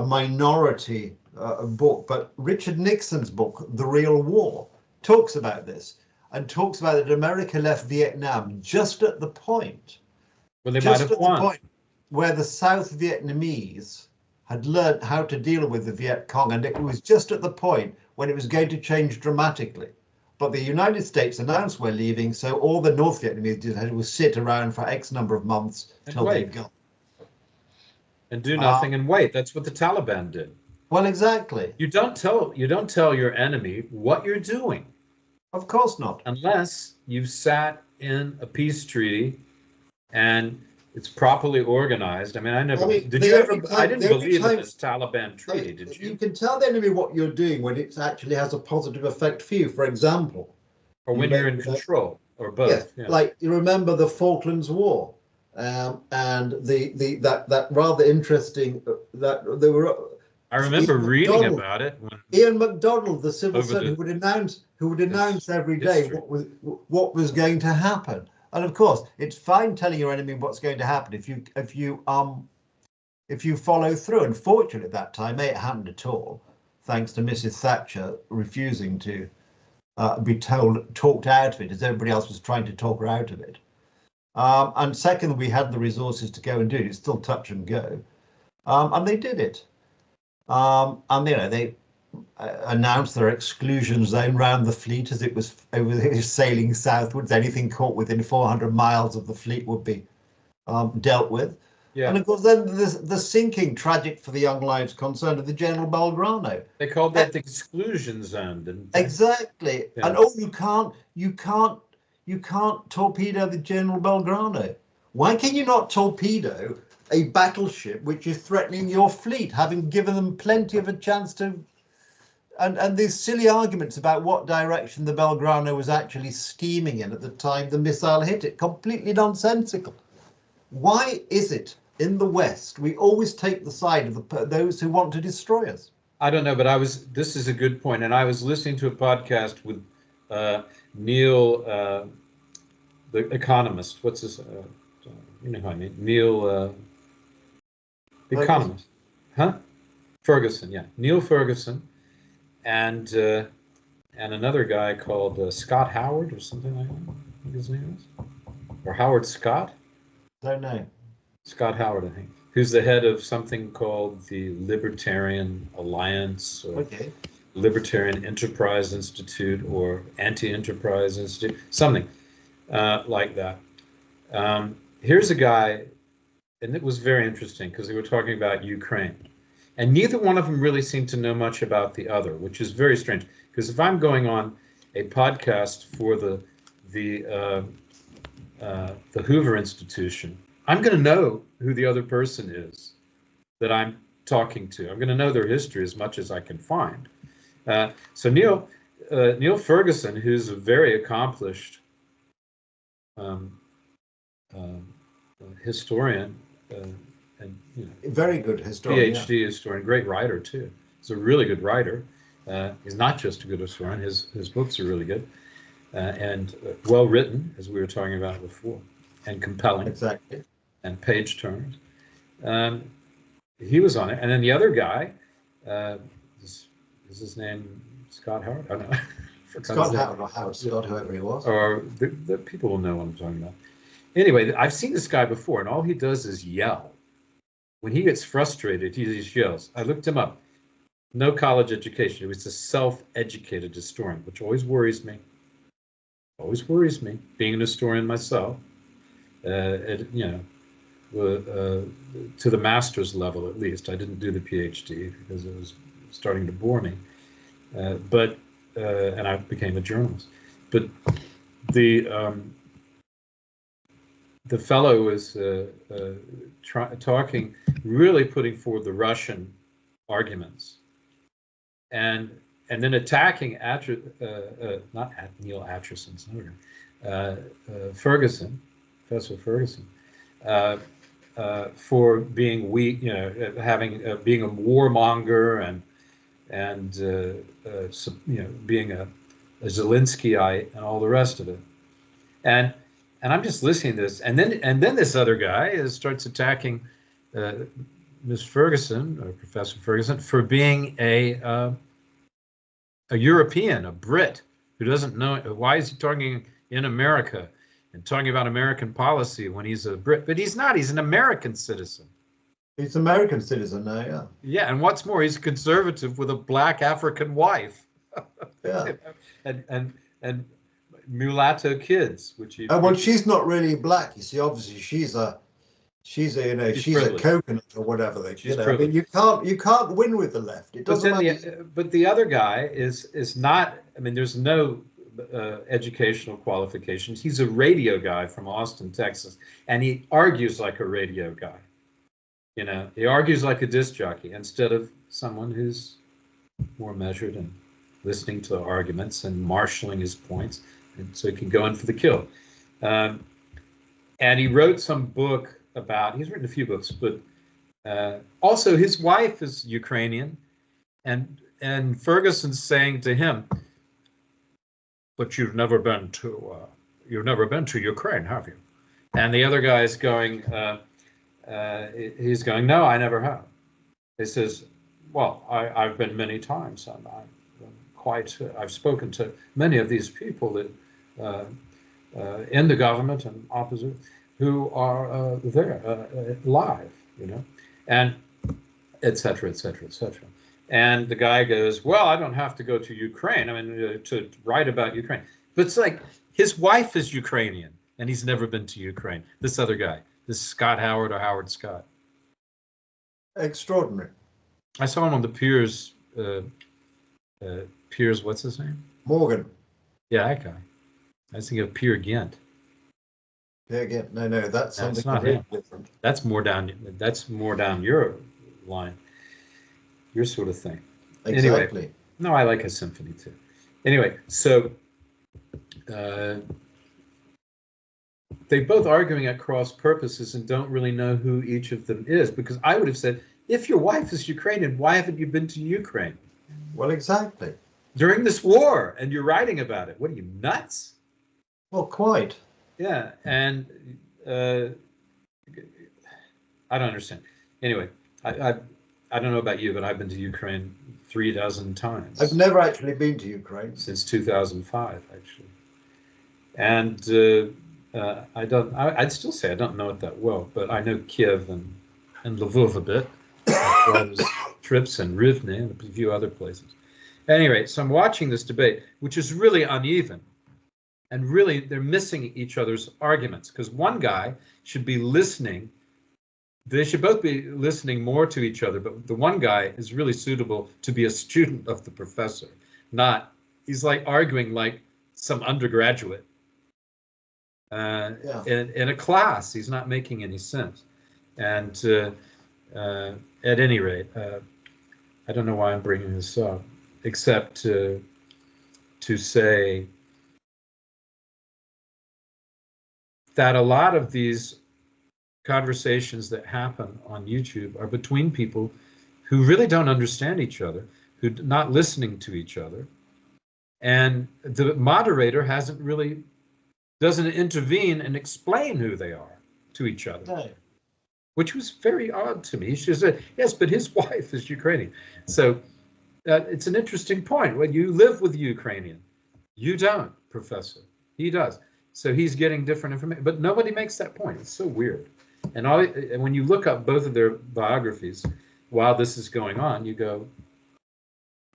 minority book, but Richard Nixon's book, The Real War, talks about this and talks about that America left Vietnam just at the point, where the South Vietnamese had learned how to deal with the Viet Cong, and it was just at the point when it was going to change dramatically. But the United States announced we're leaving, so all the North Vietnamese did was sit around for X number of months till they'd gone.
And do nothing and wait. That's what the Taliban did.
Well, exactly.
You don't tell your enemy what you're doing.
Of course not.
Unless you've sat in a peace treaty and it's properly organized. I mean, I didn't believe in this Taliban treaty, did you?
You can tell the enemy what you're doing when it actually has a positive effect for you, for example.
Or when you're in control, or both.
Yes, yeah. Like you remember the Falklands War, and that rather interesting that there were.
I remember reading about it.
Ian MacDonald, the civil servant, who would announce every day what was going to happen. And of course, it's fine telling your enemy what's going to happen if you if you follow through. Unfortunately, at that time, it happened at all, thanks to Mrs. Thatcher refusing to be talked out of it, as everybody else was trying to talk her out of it. And second, we had the resources to go and do it. It's still touch and go, and they did it. And they announced their exclusion zone round the fleet as it was sailing southwards. Anything caught within 400 miles of the fleet would be dealt with.
Yeah.
And of course, then the sinking, tragic for the young lives concerned, of the General Belgrano.
They called that the exclusion zone, didn't they?
Exactly. Yeah. And you can't torpedo the General Belgrano. Why can you not torpedo a battleship which is threatening your fleet, having given them plenty of a chance to? And these silly arguments about what direction the Belgrano was actually steaming in at the time the missile hit it, completely nonsensical. Why is it in the West we always take the side of those who want to destroy us?
I don't know, but this is a good point. And I was listening to a podcast with Neil, the economist. What's his, you know who I mean? Neil, the economist. Huh? Ferguson, yeah. Neil Ferguson. And another guy called Scott Howard or something like that, I think his name is. Or Howard Scott?
Don't know.
Scott Howard, I think, who's the head of something called the Libertarian Alliance or Libertarian Enterprise Institute or Anti-Enterprise Institute, something like that. Here's a guy, and it was very interesting because they were talking about Ukraine. And neither one of them really seemed to know much about the other, which is very strange. Because if I'm going on a podcast for the Hoover Institution, I'm going to know who the other person is that I'm talking to. I'm going to know their history as much as I can find. So Neil Ferguson, who's a very accomplished historian, and
very good historian,
PhD historian, great writer too. He's a really good writer. He's not just a good historian. His books are really good and well written, as we were talking about before, and compelling.
Exactly.
And page turners. He was on it, and then the other guy, is his name Scott Howard? I don't know.
Scott Howard or Howard Scott, whoever he was.
Or the people will know what I'm talking about. Anyway, I've seen this guy before, and all he does is yell. When he gets frustrated, he just yells. I looked him up. No college education. He was a self-educated historian, which always worries me. Always worries me, being an historian myself. To the master's level at least. I didn't do the PhD because it was starting to bore me. And I became a journalist. But the fellow was talking, really putting forward the Russian arguments, and then attacking not Neil Atchison's Ferguson, Professor Ferguson, for being weak, being a warmonger and being a Zelenskyite and all the rest of it, and I'm just listening to this, and then this other guy starts attacking Miss Ferguson, or Professor Ferguson, for being a European, a Brit, who doesn't know why is he talking in America and talking about American policy when he's a Brit, but he's not. He's an American citizen.
He's an American citizen now, yeah.
Yeah, and what's more, he's a conservative with a black African wife.
Yeah.
and mulatto kids, which he.
Well, she's not really black. You see, obviously she's a coconut or whatever they. I mean, you can't win with the left. It doesn't.
But the other guy is not. I mean, there's no educational qualifications. He's a radio guy from Austin, Texas, and he argues like a radio guy. He argues like a disc jockey instead of someone who's more measured and listening to arguments and marshaling his points, and so he can go in for the kill. And he wrote some book about. He's written a few books, but also his wife is Ukrainian, and Ferguson's saying to him, "But you've never been to Ukraine, have you?" And the other guy is going, he's going, no, I never have. He says, well, I've been many times, and I've spoken to many of these people that in the government and opposite who are there live, and et cetera, et cetera, et cetera. And the guy goes, well, I don't have to go to Ukraine. I mean, to write about Ukraine. But it's like his wife is Ukrainian, and he's never been to Ukraine. This other guy, this Scott Howard or Howard Scott.
Extraordinary.
I saw him on the Piers, what's his name?
Morgan.
Yeah, that guy. I was thinking of Peer Gynt.
Peer Gynt. No, that's something completely different.
That's more down your line, your sort of thing.
Exactly.
Anyway, no, I like his symphony too. Anyway, so they both arguing at cross purposes and don't really know who each of them is, because I would have said, if your wife is Ukrainian, why haven't you been to Ukraine?
Well, exactly.
During this war, and you're writing about it. What are you, nuts?
Well, quite.
Yeah, and I don't understand. Anyway, I don't know about you, but I've been to Ukraine 36 times.
I've never actually been to Ukraine.
Since 2005, actually. And I'd still say I don't know it that well, but I know Kiev and Lvov a bit. As well as trips and Rivne and a few other places. Anyway, so I'm watching this debate, which is really uneven. And really, they're missing each other's arguments, because one guy should be listening. They should both be listening more to each other, but the one guy is really suitable to be a student of the professor. He's like arguing like some undergraduate in a class. He's not making any sense. And at any rate, I don't know why I'm bringing this up, except to say that a lot of these conversations that happen on YouTube are between people who really don't understand each other, who are not listening to each other, and the moderator doesn't intervene and explain who they are to each other.
No.
Which was very odd to me. She said, yes, but his wife is Ukrainian. So it's an interesting point. When you live with a Ukrainian, you don't, Professor. He does. So he's getting different information. But nobody makes that point. It's so weird. And when you look up both of their biographies while this is going on, you go,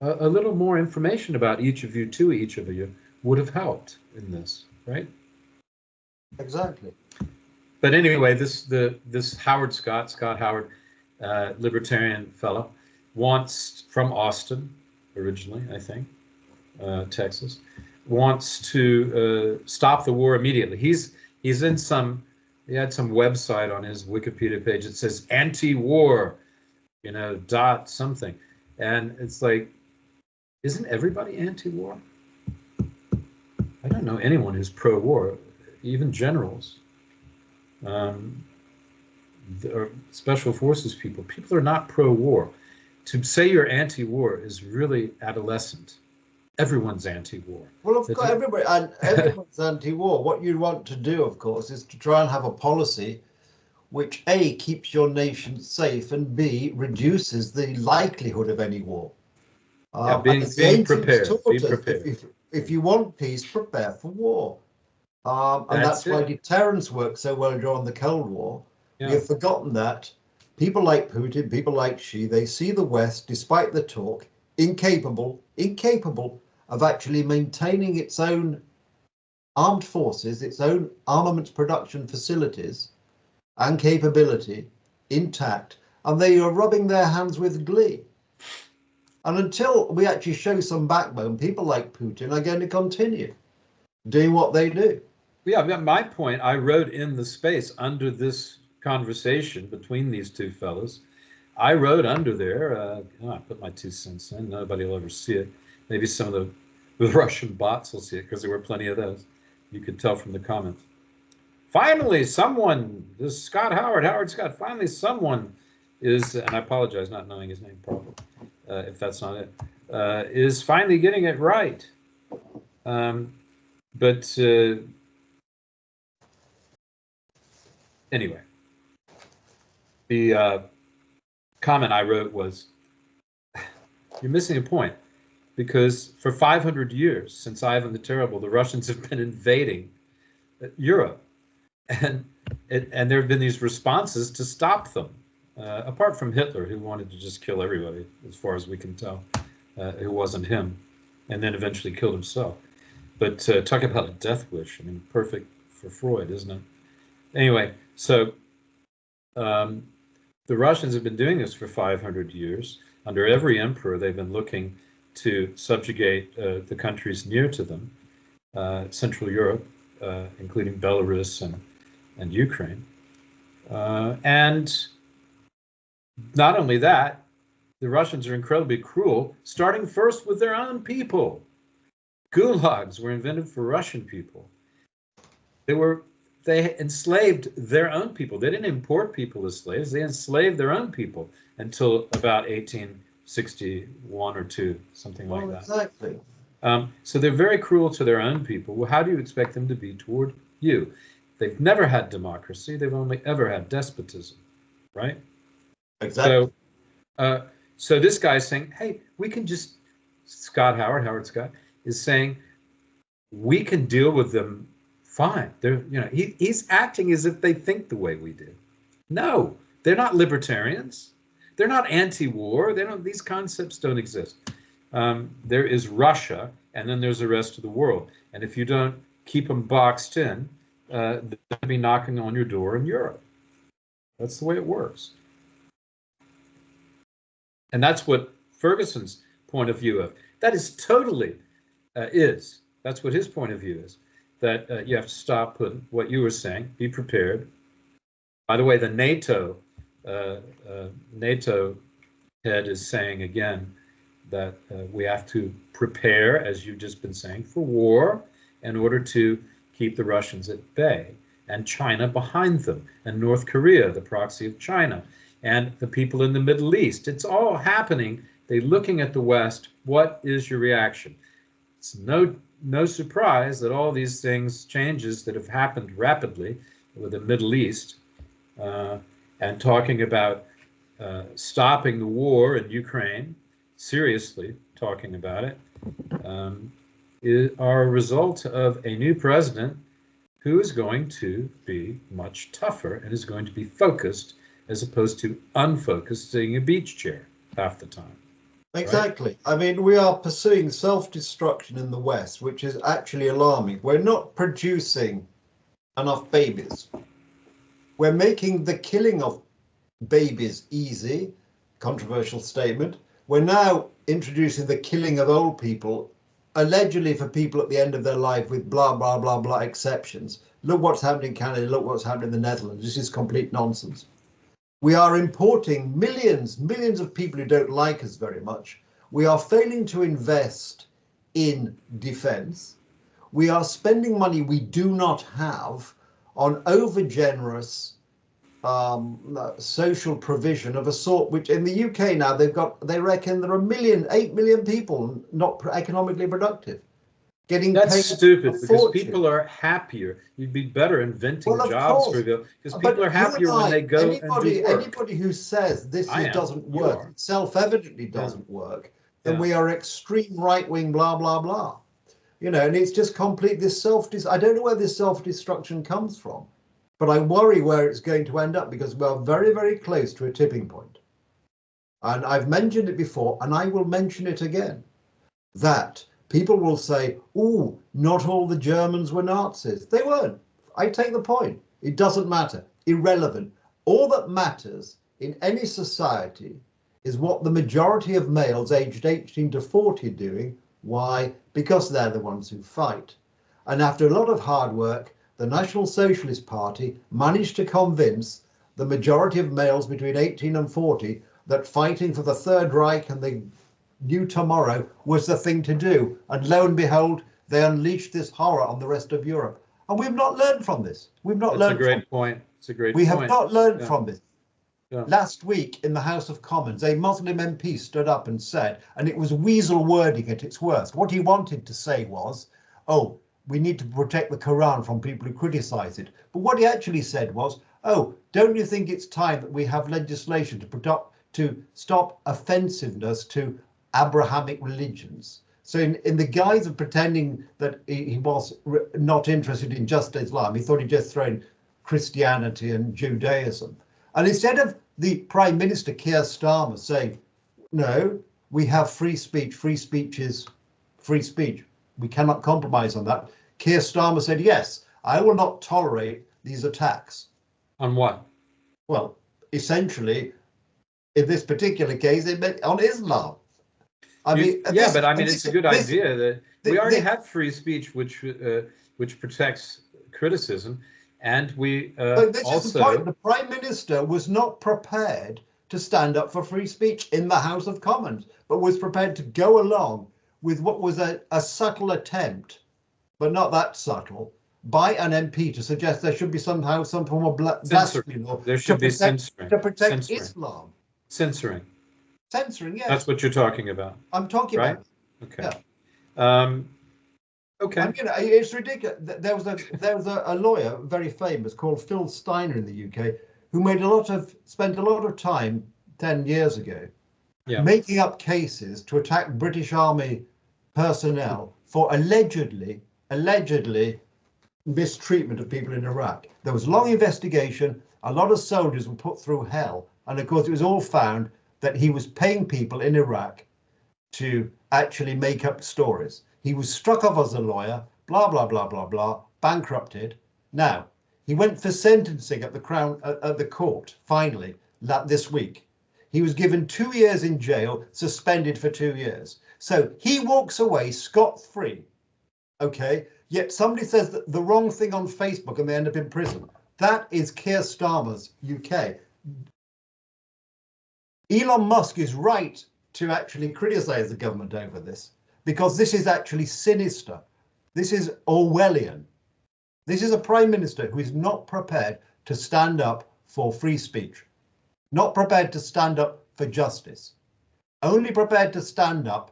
a little more information about each of you would have helped in this, right?
Exactly.
But anyway, this Howard Scott Howard, libertarian fellow, wants, from Austin originally, I think, Texas, wants to stop the war immediately. He had some website on his Wikipedia page that says anti-war, dot something, and it's like, isn't everybody anti-war? I don't know anyone who's pro-war, even generals. Special forces people are not pro-war. To say you're anti-war is really adolescent. Everyone's anti-war.
Well, of course, everyone's anti-war. What you want to do, of course, is to try and have a policy which A, keeps your nation safe, and B, reduces the likelihood of any war.
Being prepared.
If you want peace, prepare for war. And that's why deterrence worked so well during the Cold War. Yeah. You've forgotten that. People like Putin, people like Xi, they see the West, despite the talk, incapable of actually maintaining its own armed forces, its own armaments production facilities and capability intact, and they are rubbing their hands with glee. And until we actually show some backbone, people like Putin are going to continue doing what they do.
Yeah, my point, I wrote in the space under this conversation between these two fellows. I wrote under there, I put my 2 cents in, nobody will ever see it. Maybe some of the Russian bots will see it, because there were plenty of those. You could tell from the comments. Finally, this Scott Howard Scott, finally someone is, and I apologize not knowing his name properly, if that's not it, is finally getting it right. But anyway, The comment I wrote was, you're missing a point, because for 500 years, since Ivan the Terrible, the Russians have been invading Europe, and there have been these responses to stop them, apart from Hitler, who wanted to just kill everybody, as far as we can tell. It wasn't him, and then eventually killed himself. But talk about a death wish. I mean, perfect for Freud, isn't it? Anyway, so the Russians have been doing this for 500 years. Under every emperor, they've been looking to subjugate the countries near to them, Central Europe, including Belarus and Ukraine. And not only that, the Russians are incredibly cruel, starting first with their own people. Gulags were invented for Russian people. They enslaved their own people. They didn't import people as slaves. They enslaved their own people until about 1861 or 2, something like that.
Exactly.
So they're very cruel to their own people. Well, how do you expect them to be toward you? They've never had democracy. They've only ever had despotism, right?
Exactly.
So this guy's saying, hey, we can just, Howard Scott, is saying, we can deal with them fine. He's acting as if they think the way we do. No, they're not libertarians. They're not anti-war. These concepts don't exist. There is Russia, and then there's the rest of the world. And if you don't keep them boxed in, they'll be knocking on your door in Europe. That's the way it works. And that's what Ferguson's point of view of. That is totally that's what his point of view is. That you have to stop putting what you were saying, be prepared. By the way, the NATO head is saying again that we have to prepare, as you've just been saying, for war in order to keep the Russians at bay, and China behind them, and North Korea, the proxy of China, and the people in the Middle East. It's all happening. They're looking at the West. What is your reaction? It's no surprise that all these changes that have happened rapidly with the Middle East, and talking about stopping the war in Ukraine, seriously talking about it, are a result of a new president who is going to be much tougher and is going to be focused as opposed to unfocused, sitting in a beach chair half the time.
Exactly. Right? I mean, we are pursuing self-destruction in the West, which is actually alarming. We're not producing enough babies. We're making the killing of babies easy, controversial statement. We're now introducing the killing of old people, allegedly for people at the end of their life with blah, blah, blah, blah exceptions. Look what's happened in Canada, look what's happened in the Netherlands. This is complete nonsense. We are importing millions of people who don't like us very much. We are failing to invest in defense. We are spending money we do not have on over-generous social provision of a sort which in the UK now they reckon there are 8 million people not economically productive.
That's stupid, because people are happier. You'd be better inventing jobs for them, because people are happier when they go and do work.
Anybody who says this doesn't work, self-evidently doesn't work, then we are extreme right-wing blah, blah, blah. And it's just complete this I don't know where this self-destruction comes from, but I worry where it's going to end up, because we're very, very close to a tipping point. And I've mentioned it before, and I will mention it again, that people will say, oh, not all the Germans were Nazis. They weren't. I take the point. It doesn't matter. Irrelevant. All that matters in any society is what the majority of males aged 18 to 40 are doing. Why? Because they're the ones who fight. And after a lot of hard work, the National Socialist Party managed to convince the majority of males between 18 and 40 that fighting for the Third Reich and the New Tomorrow was the thing to do. And lo and behold, they unleashed this horror on the rest of Europe. And we've not learned from this. We've not learned.
It's a great point. It's a great point.
We have not learned from this. Yeah. Last week in the House of Commons, a Muslim MP stood up and said, and it was weasel wording at its worst. What he wanted to say was, oh, we need to protect the Quran from people who criticize it. But what he actually said was, oh, don't you think it's time that we have legislation to stop offensiveness to Abrahamic religions? So in the guise of pretending that he was not interested in just Islam, he thought he'd just thrown Christianity and Judaism. And instead of the Prime Minister, Keir Starmer, saying, no, we have free speech. Free speech is free speech. We cannot compromise on that. Keir Starmer said, yes, I will not tolerate these attacks.
On what?
Well, essentially, in this particular case, it meant on Islam. I mean,
yeah, but I mean, it's a good idea that we already have free speech, which protects criticism, and we also.
The Prime Minister was not prepared to stand up for free speech in the House of Commons, but was prepared to go along with what was a subtle attempt, but not that subtle, by an MP to suggest there should be somehow some form of blasphemy law.
There should be censoring.
To protect Islam.
Censoring.
Censoring, yes.
That's what you're talking about.
I'm talking about.
Okay. Yeah. Okay.
And, it's ridiculous. There was a lawyer, very famous, called Phil Steiner in the UK, who spent a lot of time 10 years ago making up cases to attack British Army personnel for allegedly mistreatment of people in Iraq. There was a long investigation. A lot of soldiers were put through hell. And of course, it was all found that he was paying people in Iraq to actually make up stories. He was struck off as a lawyer, blah, blah, blah, blah, blah, bankrupted. Now, he went for sentencing at the court, finally, this week. He was given 2 years in jail, suspended for 2 years. So he walks away scot-free, okay? Yet somebody says the wrong thing on Facebook and they end up in prison. That is Keir Starmer's UK. Elon Musk is right to actually criticize the government over this, because this is actually sinister. This is Orwellian. This is a prime minister who is not prepared to stand up for free speech, not prepared to stand up for justice, only prepared to stand up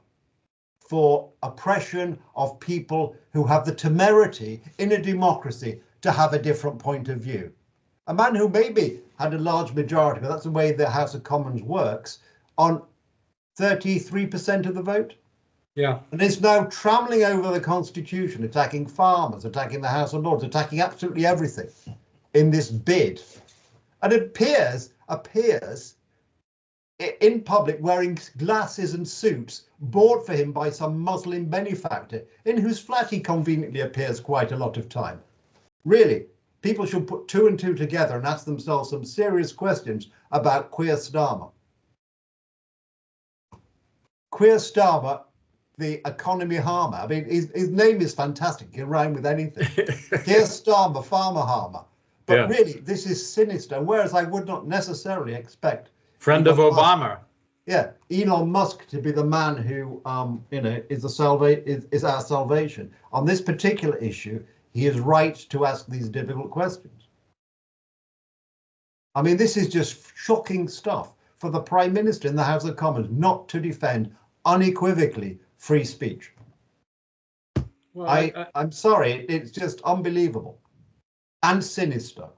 for oppression of people who have the temerity in a democracy to have a different point of view. A man who maybe had a large majority, but that's the way the House of Commons works, on 33% of the vote.
Yeah.
And is now trammeling over the Constitution, attacking farmers, attacking the House of Lords, attacking absolutely everything in this bid. And it appears in public wearing glasses and suits bought for him by some Muslim benefactor, in whose flat he conveniently appears quite a lot of time. Really, people should put 2 and 2 together and ask themselves some serious questions about Keir Starmer. Keir Starmer, the economy harmer. I mean, his name is fantastic. He can rhyme with anything. Keir Starmer, farmer harmer. But really, this is sinister. Whereas I would not necessarily expect
friend of Obama.
Yeah, Elon Musk to be the man who, is our salvation. On this particular issue, he is right to ask these difficult questions. I mean, this is just shocking stuff for the Prime Minister in the House of Commons not to defend unequivocally free speech. Well, I'm sorry, it's just unbelievable and sinister.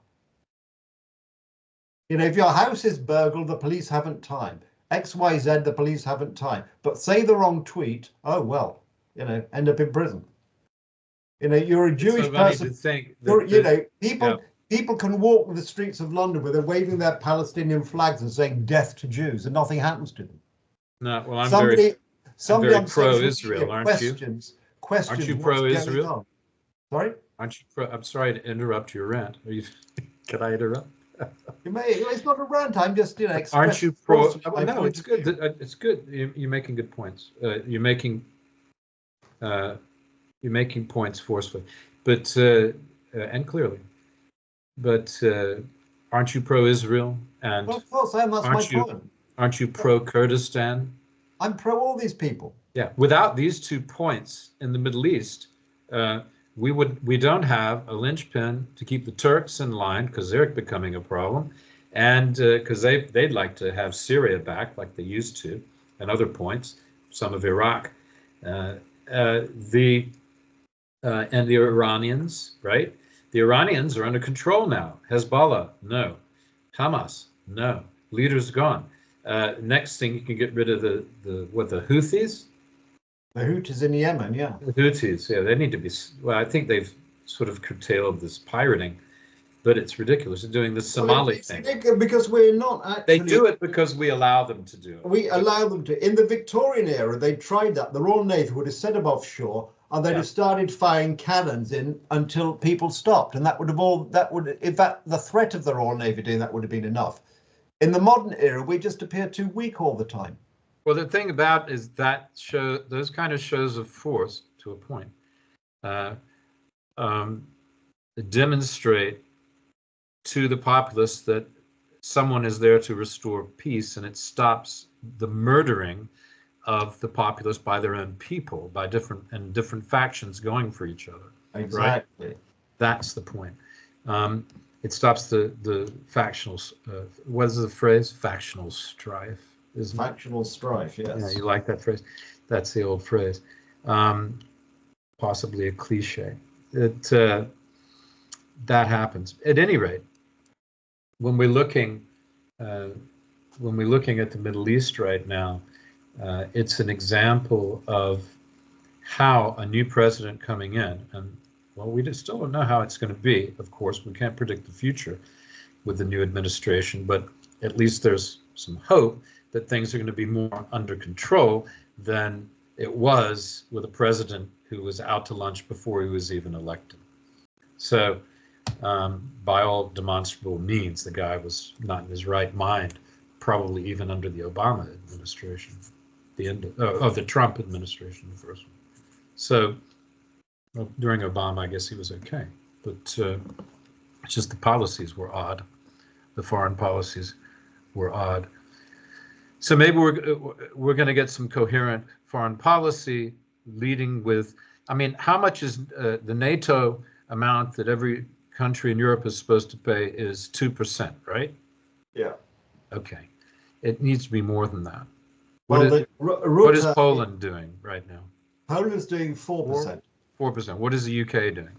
If your house is burgled, the police haven't time. XYZ, the police haven't time. But say the wrong tweet, oh well, end up in prison. You're a Jewish person. People can walk the streets of London where they're waving their Palestinian flags and saying death to Jews, and nothing happens to them.
No, well, I'm very pro-Israel, aren't you? Aren't you pro-Israel?
Sorry?
Aren't you pro? I'm sorry to interrupt your rant. Can I interrupt?
It's not a rant. I'm just,
Aren't you pro? No, it's good. It's good. You're making good points. You're making points forcefully, but and clearly. But aren't you pro-Israel? And
well, of course I am. That's my point.
Aren't you pro-Kurdistan?
I'm pro all these people.
Yeah. Without these 2 points in the Middle East, we don't have a linchpin to keep the Turks in line, because they're becoming a problem, and because they'd like to have Syria back like they used to, and other points, some of Iraq, and the Iranians, right? The Iranians are under control now. Hezbollah, no. Hamas, no. Leader's gone. Next thing, you can get rid of the Houthis?
The Houthis in Yemen, yeah.
The Houthis, yeah, they need to be, well, I think they've sort of curtailed this pirating, but it's ridiculous. They're doing the Somali thing.
Because we're not actually...
They do it because we allow them to do it.
We allow them to. In the Victorian era, they tried that. The Royal Navy would have set them offshore, and they'd have started firing cannons in until people stopped. And in fact, the threat of the Royal Navy doing that would have been enough. In the modern era, we just appear too weak all the time.
Well, the thing about is that those kind of shows of force, to a point, demonstrate to the populace that someone is there to restore peace, and it stops the murdering of the populace by their own people, by different factions going for each other.
Exactly.
Right? That's the point. It stops the factional. What is the phrase? Factional strife. Isn't
Factional strife. Yes.
Yeah, you like that phrase? That's the old phrase. Possibly a cliche. That happens. At any rate, when we're looking at the Middle East right now, it's an example of how a new president coming in, and well, we still don't know how it's going to be. Of course, we can't predict the future with the new administration, but at least there's some hope that things are going to be more under control than it was with a president who was out to lunch before he was even elected. So, by all demonstrable means, the guy was not in his right mind, probably even under the Obama administration, the end of the Trump administration, the first one. So, well, during Obama, I guess he was okay, but it's just the policies were odd. The foreign policies were odd. So maybe we're going to get some coherent foreign policy leading with, I mean, how much is the NATO amount that every country in Europe is supposed to pay is 2%, right?
Yeah.
Okay. It needs to be more than that.
Well,
what is Poland doing right now?
Poland's doing 4%.
4%. What is the UK doing?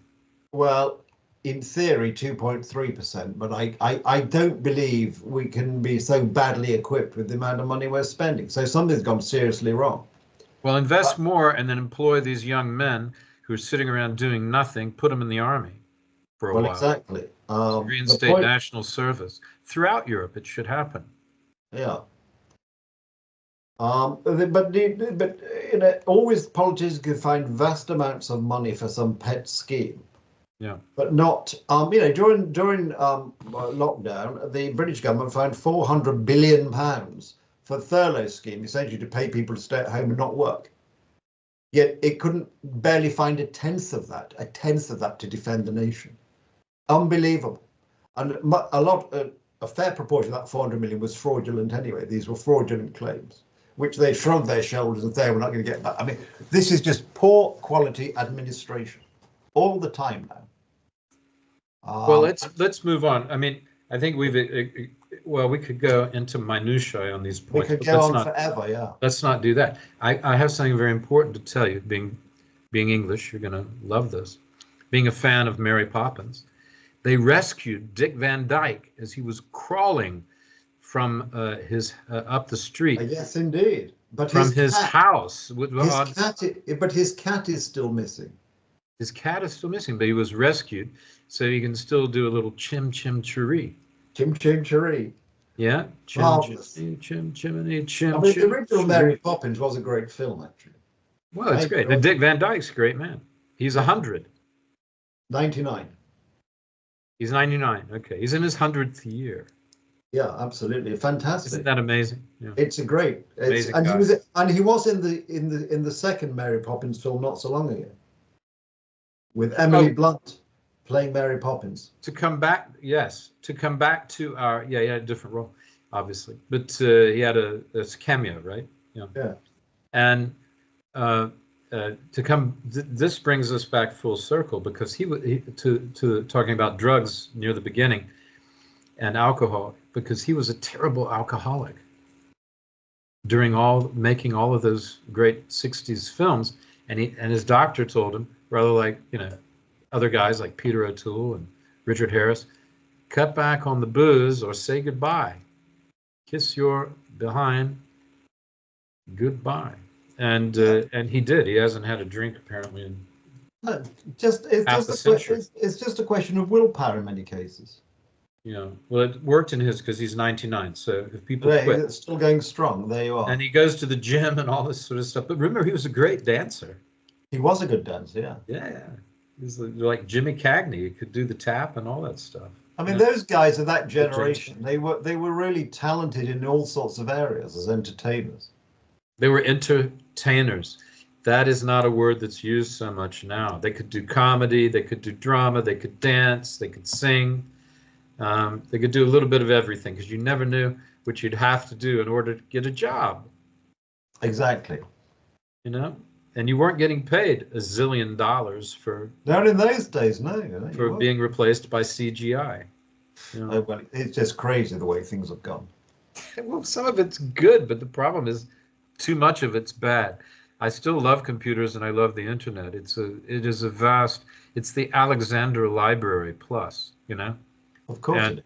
Well, in theory, 2.3%, but I don't believe we can be so badly equipped with the amount of money we're spending. So something's gone seriously wrong.
Well, invest more and then employ these young men who are sitting around doing nothing, put them in the army for a while.
Well, exactly.
Reinstate national service. Throughout Europe, it should happen.
Yeah. But you know, always politicians can find vast amounts of money for some pet scheme.
Yeah.
But not, you know, during lockdown, the British government found £400 billion for furlough scheme, essentially to pay people to stay at home and not work. Yet it couldn't barely find a tenth of that to defend the nation. Unbelievable. And a fair proportion of that 400 million was fraudulent anyway. These were fraudulent claims, which they shrugged their shoulders and said, we're not going to get back. I mean, this is just poor quality administration all the time now.
Well, let's move on. I mean, I think we could go into minutiae on these points.
We could go on forever, yeah.
Let's not do that. I have something very important to tell you. Being English, you're going to love this. Being a fan of Mary Poppins, they rescued Dick Van Dyke as he was crawling from his up the street.
Yes, indeed. But
from his house.
But his cat is still missing.
His cat is still missing, but he was rescued, so he can still do a little chim chim chiree.
Chim chim chiree.
Yeah. Chim chim chimney chim.
I mean, the original Mary Poppins was a great film, actually.
Well, it's great. Dick Van Dyke's a great man. He's 100.
99.
He's 99. Okay, he's in his 100th year.
Yeah, absolutely, fantastic.
Isn't that amazing? Yeah.
It's a great. He was in the second Mary Poppins film not so long ago, with Emily Blunt playing Mary Poppins.
To come back to our different role, obviously, but he had a cameo, right? Yeah.
Yeah.
And this brings us back full circle, because to talking about drugs near the beginning and alcohol, because he was a terrible alcoholic during making all of those great 60s films, and his doctor told him, rather like, other guys like Peter O'Toole and Richard Harris, cut back on the booze or say goodbye. Kiss your behind goodbye. And he did. He hasn't had a drink apparently in
No,
half a century.
it's just a question of willpower in many cases.
You know, well, it worked in his because he's 99. So if people quit,
It's still going strong. There you are.
and he goes to the gym and all this sort of stuff. But remember, he was a great dancer.
He was a good dancer, yeah.
Yeah. He's like Jimmy Cagney. He could do the tap and all that stuff.
I mean, those guys of that generation, they were really talented in all sorts of areas as entertainers.
They were entertainers. That is not a word that's used so much now. They could do comedy, they could do drama, they could dance, they could sing. They could do a little bit of everything because you never knew what you'd have to do in order to get a job.
Exactly.
You know? And you weren't getting paid $1 zillion for
not in those days, no.
For being replaced by CGI. You know?
Oh, well, it's just crazy the way things have gone.
Well, some of it's good, but the problem is too much of it's bad. I still love computers and I love the internet. It is a vast. It's the Alexander Library plus. You know.
Of course.
And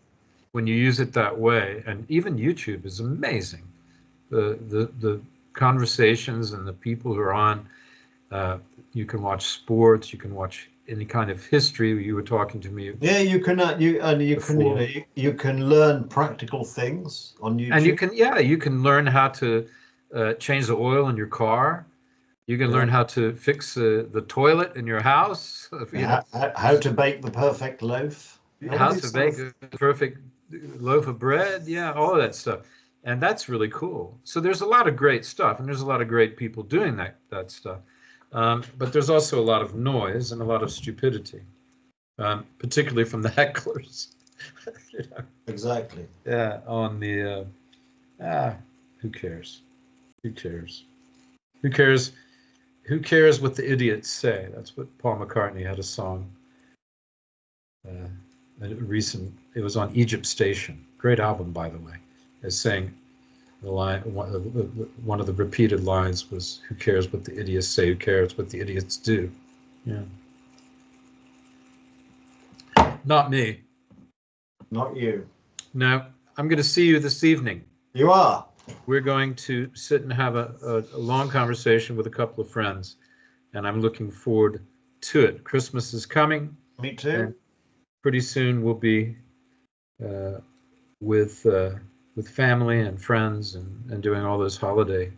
when you use it that way, and even YouTube is amazing. The conversations and the people who are on. You can watch sports. You can watch any kind of history. You were talking to me.
Yeah, you can learn practical things on YouTube.
And you can learn how to change the oil in your car. You can learn how to fix the toilet in your house.
How to bake the perfect loaf.
How to bake a perfect loaf of bread. Yeah, all of that stuff. And that's really cool. So there's a lot of great stuff, and there's a lot of great people doing that stuff. But there's also a lot of noise and a lot of stupidity, particularly from the hecklers. You know?
Exactly.
Yeah, on the, who cares? Who cares? Who cares? Who cares what the idiots say? That's what Paul McCartney had a song. It was on Egypt Station. Great album, by the way. As saying, the line, one of the repeated lines was, "Who cares what the idiots say? Who cares what the idiots do?" Yeah. Not me.
Not you.
No, I'm going to see you this evening.
You are.
We're going to sit and have a long conversation with a couple of friends, and I'm looking forward to it. Christmas is coming.
Me too.
Pretty soon we'll be with family and friends and doing all those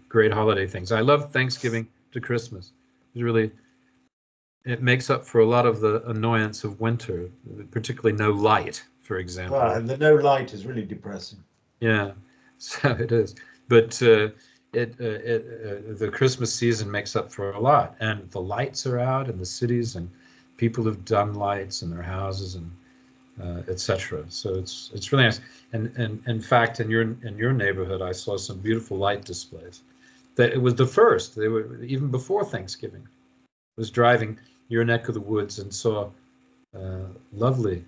great holiday things. I love Thanksgiving to Christmas. It makes up for a lot of the annoyance of winter, particularly no light, for example.
And the no light is really depressing.
Yeah, so it is. But the Christmas season makes up for a lot, and the lights are out in the cities, and people have done lights in their houses and etc. So it's really nice. And in fact, in your neighborhood, I saw some beautiful light displays. That it was the first. They were even before Thanksgiving. I was driving your neck of the woods and saw lovely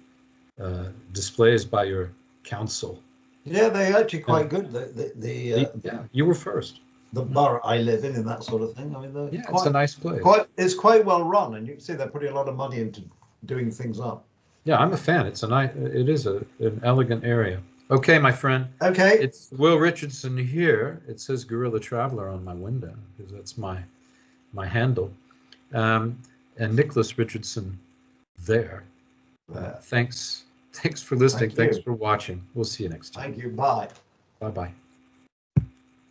displays by your council.
Yeah, they're actually quite good.
Yeah, you were first.
The borough I live in that sort of thing. I mean,
it's a nice place.
It's quite well run, and you can see they're putting a lot of money into doing things up.
Yeah, I'm a fan. It is an elegant area. Okay, my friend.
Okay.
It's Will Richardson here. It says Guerrilla Traveler on my window because that's my handle. And Nicholas Richardson there. Thanks for listening. Thanks for watching. We'll see you next time.
Thank you. Bye.
Bye-bye.